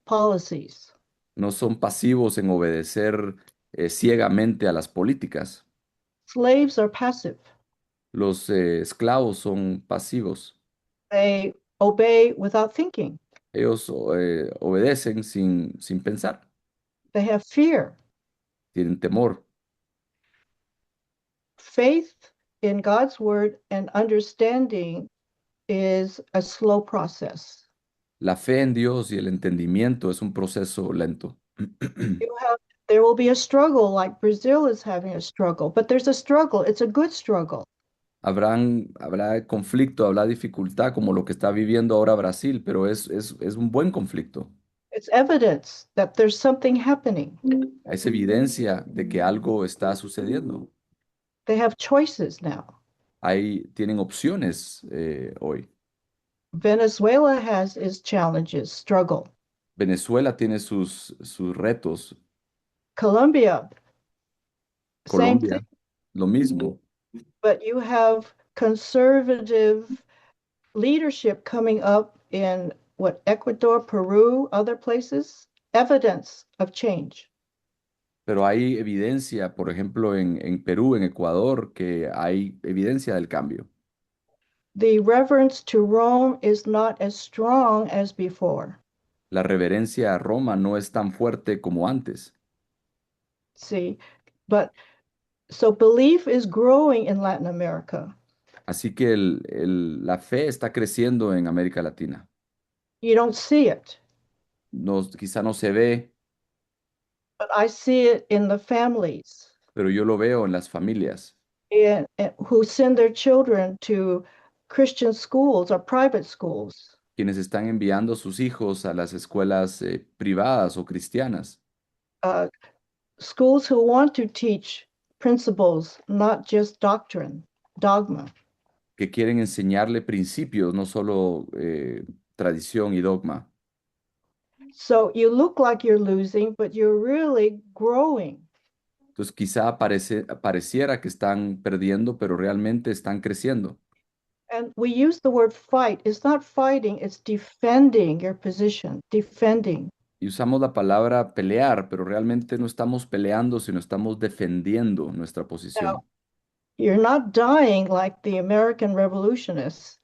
policies. No son pasivos en obedecer ciegamente a las políticas. Slaves are passive. Los esclavos son pasivos. They obey without thinking. Ellos obedecen sin pensar. They have fear. Tienen temor. Faith in God's word and understanding is a slow process. La fe en Dios y el entendimiento es un proceso lento. There will be a struggle, like Brazil is having a struggle, but there's a struggle. It's a good struggle. Habrá conflicto, habrá dificultad como lo que está viviendo ahora Brasil, pero es un buen conflicto. It's evidence that there's something happening. Es evidencia de que algo está sucediendo. They have choices now. Tienen opciones hoy. Venezuela has its challenges, struggle. Venezuela tiene sus retos. Colombia, same Colombia, thing, lo mismo. but you have conservative leadership coming up in Ecuador, Peru, other places, evidence of change. Pero hay evidencia, por ejemplo, en Perú, en Ecuador, que hay evidencia del cambio. The reverence to Rome is not as strong as before. La reverencia a Roma no es tan fuerte como antes. See, but so belief is growing in Latin America. Así que la fe está creciendo en América Latina. You don't see it, Quizá no se ve, but I see it in the families pero yo lo veo en las familias who send their children to Christian schools or private schools. quienes están enviando a sus hijos a las escuelas privadas o cristianas, uh, schools who want to teach principles, not just doctrine, dogma. que quieren enseñarle principios, no solo tradición y dogma. So you look like you're losing, but you're really growing. Entonces quizá pareciera que están perdiendo, pero realmente están creciendo. And we use the word fight. It's not fighting, it's defending your position, defending. Y usamos la palabra pelear, pero realmente no estamos peleando, sino estamos defendiendo nuestra posición. You're not dying like the American revolutionists,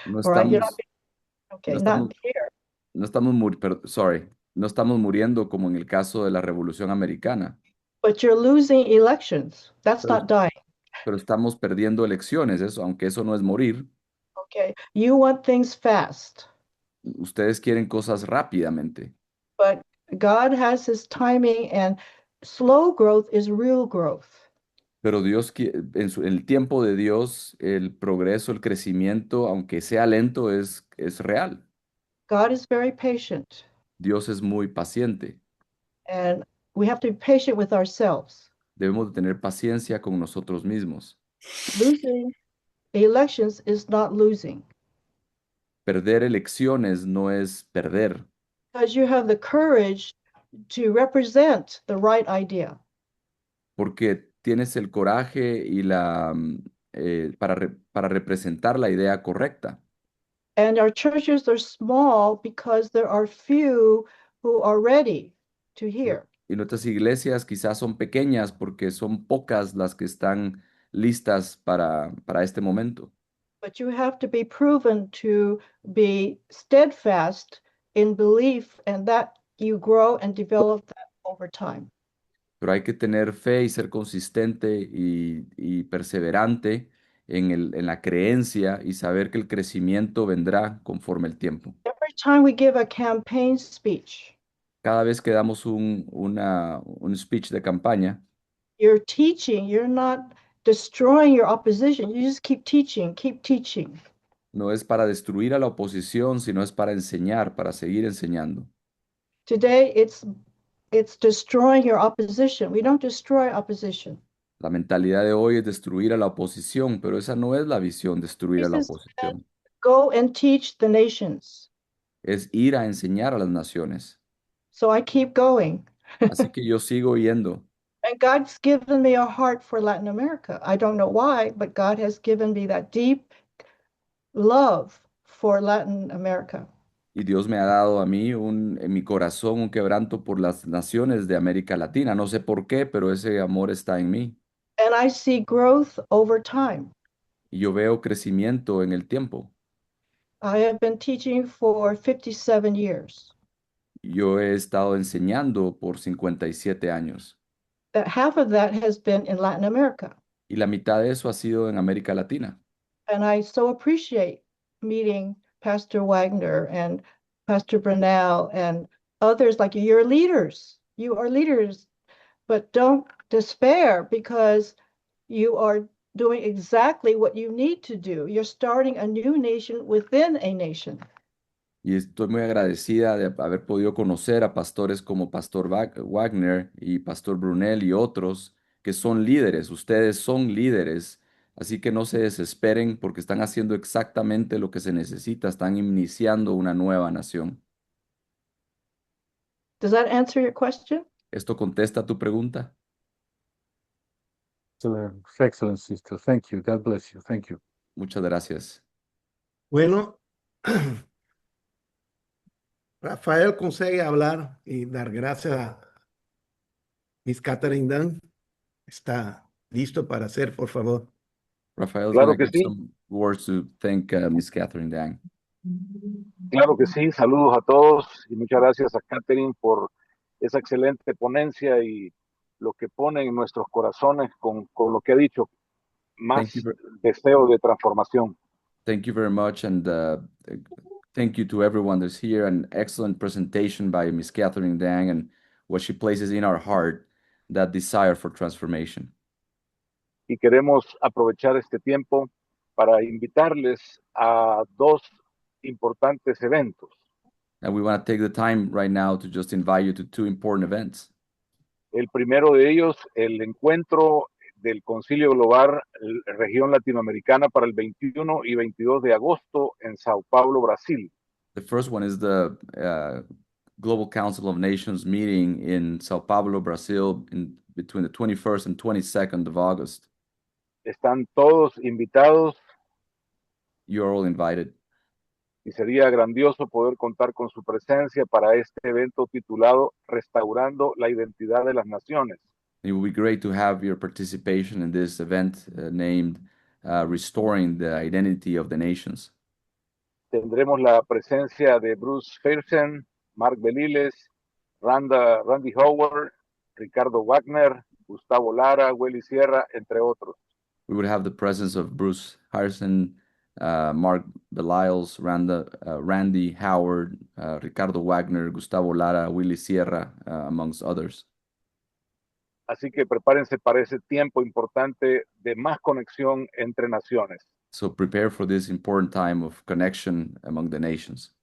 No right? You're estamos, not, okay, no estamos, not here. no estamos no estamos muriendo como en el caso de la Revolución Americana, But you're losing elections. That's Pero- not dying. pero estamos perdiendo elecciones, eso, aunque eso no es morir. Okay. You want things fast, Ustedes quieren cosas rápidamente, but God has his timing, and slow growth is real growth. pero Dios, en el tiempo de Dios, el progreso, el crecimiento, aunque sea lento, es real. God is very patient, Dios es muy paciente. and we have to be patient with ourselves. Debemos de tener paciencia con nosotros mismos. Losing elections is not losing, Perder elecciones no es perder, because you have the courage to represent the right idea. porque tienes el coraje y para representar la idea correcta. And our churches are small because there are few who are ready to hear. Y nuestras iglesias quizás son pequeñas porque son pocas las que están listas para este momento. But you have to be proven to be steadfast in belief, and that you grow and develop that over time. Pero hay que tener fe y ser consistente y perseverante en la creencia y saber que el crecimiento vendrá conforme el tiempo. Every time we give a campaign speech, Cada vez que damos un speech de campaña, you're teaching, you're not destroying your opposition. You just keep teaching, keep teaching. no es para destruir a la oposición, sino es para enseñar, para seguir enseñando. Today, it's destroying your opposition. We don't destroy opposition. La mentalidad de hoy es destruir a la oposición, pero esa no es la visión, destruir a la Jesus oposición. Go and teach the nations. Es ir a enseñar a las naciones. So I keep going. Así que yo sigo yendo. And God's given me a heart for Latin America. I don't know why, but God has given me that deep love for Latin America. Y Dios me ha dado a mí en mi corazón un quebranto por las naciones de América Latina. No sé por qué, pero ese amor está en mí. And I see growth over time. Y yo veo crecimiento en el tiempo. I have been teaching for 57 years. Yo he estado enseñando por 57 años. That half of that has been in Latin America. Y la mitad de eso ha sido en América Latina. And I so appreciate meeting Pastor Wagner and Pastor Brunel and others like you. You're leaders. You are leaders. But don't despair, because you are doing exactly what you need to do. You're starting a new nation within a nation. Y estoy muy agradecida de haber podido conocer a pastores como Pastor Wagner y Pastor Brunel y otros que son líderes. Ustedes son líderes, así que no se desesperen porque están haciendo exactamente lo que se necesita. Están iniciando una nueva nación. Does that answer your question? ¿Esto contesta tu pregunta? Excellent, sister. Thank you. God bless you. Thank you. Muchas gracias. Bueno, Rafael consegue hablar y dar gracias a Miss Catherine Dunn. Está listo para hacer, por favor. Rafael, Claro can I que get sí. some words to thank Miss Catherine Dang? Claro que sí, saludos a todos y muchas gracias a Catherine por esa excelente ponencia y lo que pone en nuestros corazones con lo que ha dicho, más Thank you ver- deseo de transformación. Thank you very much, and thank you to everyone that's here. An excellent presentation by Miss Catherine Dang and what she places in our heart, that desire for transformation. Y queremos aprovechar este tiempo para invitarles a dos importantes eventos. And we want to take the time right now to just invite you to two important events. El primero de ellos, el encuentro del Concilio Global Región Latinoamericana para el 21 y 22 de agosto en Sao Paulo, Brasil. The first one is the Global Council of Nations meeting in Sao Paulo, Brazil, between the 21st and 22nd of August. Están todos invitados. You are all invited. Y sería grandioso poder contar con su presencia para este evento titulado Restaurando la Identidad de las Naciones. It would be great to have your participation in this event named Restoring the Identity of the Nations. Tendremos la presencia de Bruce Fersen, Mark Beliles, Randy Howard, Ricardo Wagner, Gustavo Lara, Willy Sierra, entre otros. We would have the presence of Bruce Harrison, Mark Beliles, Randy Howard, Ricardo Wagner, Gustavo Lara, Willy Sierra, amongst others. Así que prepárense para ese tiempo importante de más conexión entre naciones. So prepare for this important time of connection among the nations.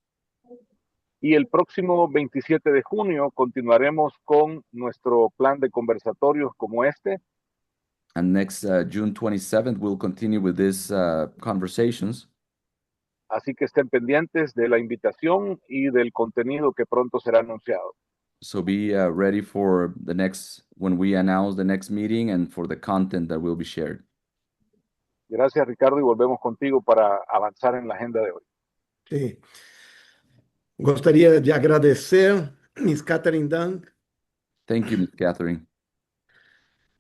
Y el próximo 27 de junio continuaremos con nuestro plan de conversatorios como este. And next June 27th, we'll continue with these conversations. Así que estén pendientes de la invitación y del contenido que pronto será anunciado. So be ready for the next, when we announce the next meeting and for the content that will be shared. Gracias, Ricardo, y volvemos contigo para avanzar en la agenda de hoy. Sí. Gostaria de agradecer Miss Catherine Dunn Thank you, Ms. Catherine.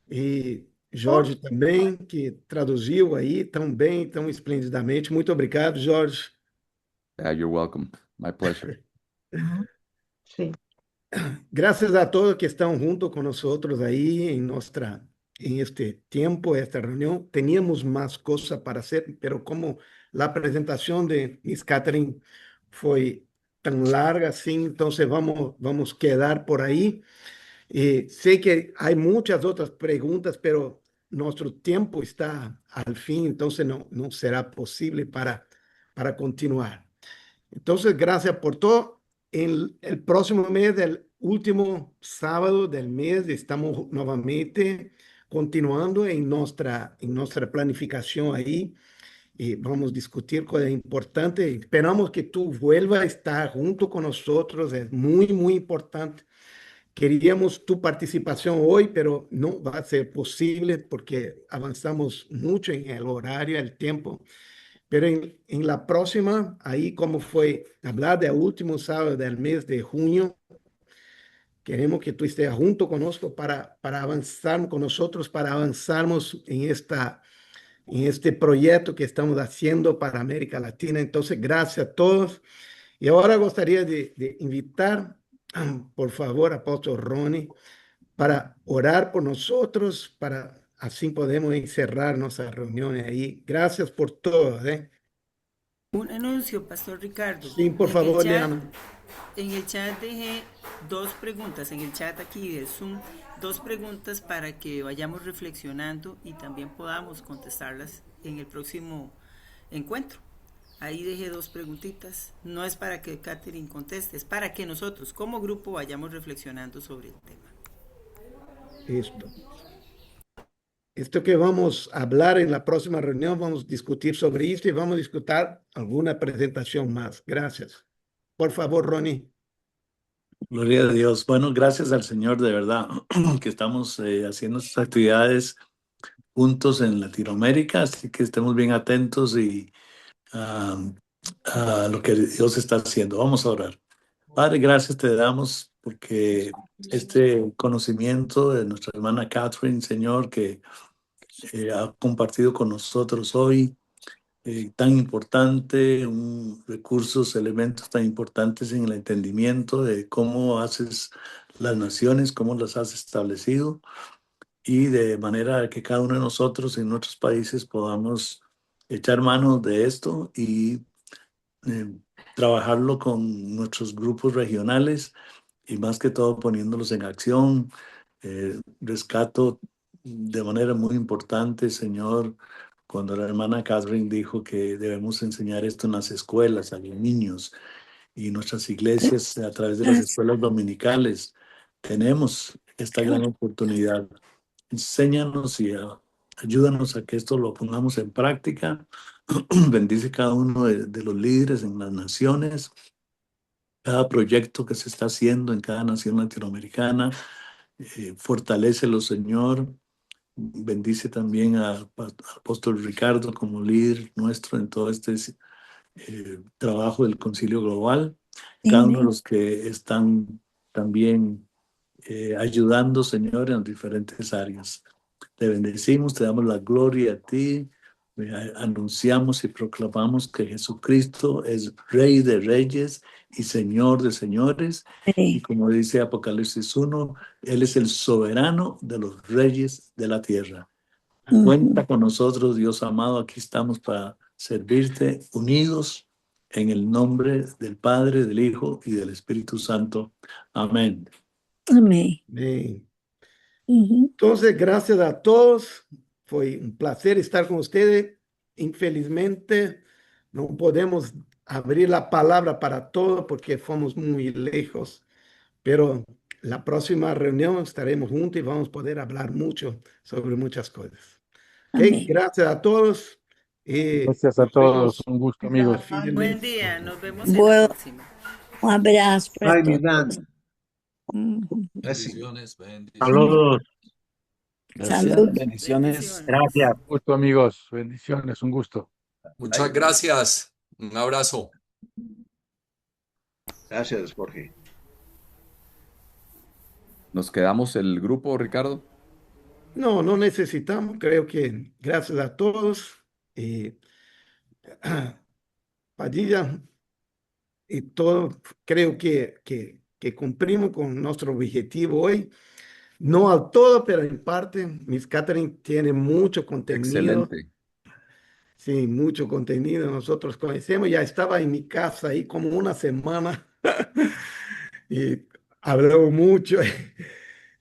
e Jorge também, que traduziu aí tão bem, tão esplendidamente. Muito obrigado, Jorge. You're welcome. My pleasure. Sí. Gracias a todos que estão junto com nós aí em este tempo, esta reunião. Teníamos mais coisas para hacer, pero como a apresentação de Miss Catherine foi tão larga assim, então vamos quedar por aí. Sei que há muitas outras perguntas, pero nosso tempo está al fim, então não será possível para continuar. Então, graças por todo. En el próximo mes, el último sábado del mes, estamos nuevamente continuando en nuestra planificación ahí. Vamos a discutir cosas importantes. Esperamos que tú vuelvas a estar junto con nosotros. Es muy, muy importante. Queríamos tu participación hoy, pero no va a ser posible porque avanzamos mucho en el horario, el tiempo. Pero en la próxima, ahí como fue hablar del último sábado del mes de junio, queremos que tú estés junto con nosotros para avanzar con nosotros, para avanzarnos en este proyecto que estamos haciendo para América Latina. Entonces, gracias a todos. Y ahora gostaria de invitar, por favor, apóstol Ronnie, para orar por nosotros, para así podemos encerrar nuestras reuniones ahí. Gracias por todo. Un anuncio, Pastor Ricardo. Sí, por favor, Liana. En el chat dejé dos preguntas, en el chat aquí del Zoom, dos preguntas para que vayamos reflexionando y también podamos contestarlas en el próximo encuentro. Ahí dejé dos preguntitas. No es para que Catherine conteste, es para que nosotros como grupo vayamos reflexionando sobre el tema. Esto que vamos a hablar en la próxima reunión, vamos a discutir sobre esto y vamos a discutir alguna presentación más. Gracias. Por favor, Ronnie. Gloria a Dios. Bueno, gracias al Señor de verdad que estamos haciendo estas actividades juntos en Latinoamérica, así que estemos bien atentos y a lo que Dios está haciendo. Vamos a orar. Padre, gracias te damos porque este conocimiento de nuestra hermana Catherine, Señor, que ha compartido con nosotros hoy, tan importante, recursos, elementos tan importantes en el entendimiento de cómo haces las naciones, cómo las has establecido, y de manera que cada uno de nosotros en nuestros países podamos echar mano de esto y trabajarlo con nuestros grupos regionales y más que todo poniéndolos en acción. Rescato de manera muy importante, Señor, cuando la hermana Catherine dijo que debemos enseñar esto en las escuelas, a los niños y nuestras iglesias a través de las escuelas dominicales. Tenemos esta gran oportunidad. Enséñanos y ayúdanos a que esto lo pongamos en práctica. Bendice cada uno de los líderes en las naciones, cada proyecto que se está haciendo en cada nación latinoamericana. Fortalécelo, Señor. Bendice también al apóstol Ricardo como líder nuestro en todo este trabajo del Concilio Global. Cada uno de los que están también ayudando, Señor, en diferentes áreas. Te bendecimos, te damos la gloria a ti. Anunciamos y proclamamos que Jesucristo es Rey de Reyes y Señor de Señores. Y como dice Apocalipsis 1, Él es el soberano de los reyes de la tierra. Cuenta con nosotros, Dios amado. Aquí estamos para servirte, unidos en el nombre del Padre, del Hijo y del Espíritu Santo. Amén. Amén. Amén. Ujú. Entonces, gracias a todos. Fue un placer estar con ustedes. Infelizmente, no podemos abrir la palabra para todo porque fuimos muy lejos. Pero la próxima reunión estaremos juntos y vamos a poder hablar mucho sobre muchas cosas. ¿Ok? Amén. Gracias a todos. Gracias a Nos todos. vemos Un gusto, a amigos. fin de Buen mes. día, nos vemos en la Bueno, próxima. un abrazo para Bye, todos. Misdan. Ujú. Gracias. Amén. Gracias, Salud. bendiciones. Un gusto, amigos. Bendiciones. Un gusto. Muchas gracias. Un abrazo. Gracias, Jorge. ¿Nos quedamos el grupo, Ricardo? No, no necesitamos. Creo que gracias a todos. Padilla y todo, creo que cumplimos con nuestro objetivo hoy. No al todo, pero en parte. Miss Catherine tiene mucho contenido. Excelente. Sí, mucho contenido. Nosotros conocemos. Ya estaba en mi casa ahí como una semana y habló mucho.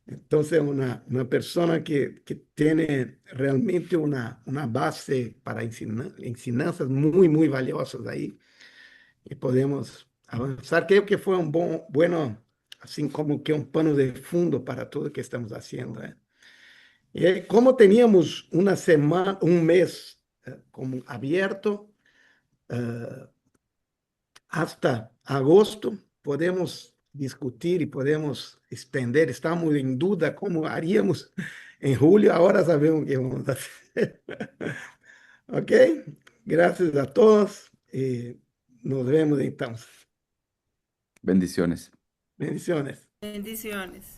Entonces, una persona que tiene realmente una base para enseñanzas muy, muy valiosas ahí. Y podemos avanzar. Creo que fue un bueno, así como que un pano de fondo para todo lo que estamos haciendo. Y como teníamos una semana, un mes como abierto hasta agosto, podemos discutir y podemos extender. Estamos en duda cómo haríamos en julio. Ahora sabemos qué vamos a hacer. Ok, gracias a todos. Nos vemos entonces. Bendiciones. Bendiciones. Bendiciones.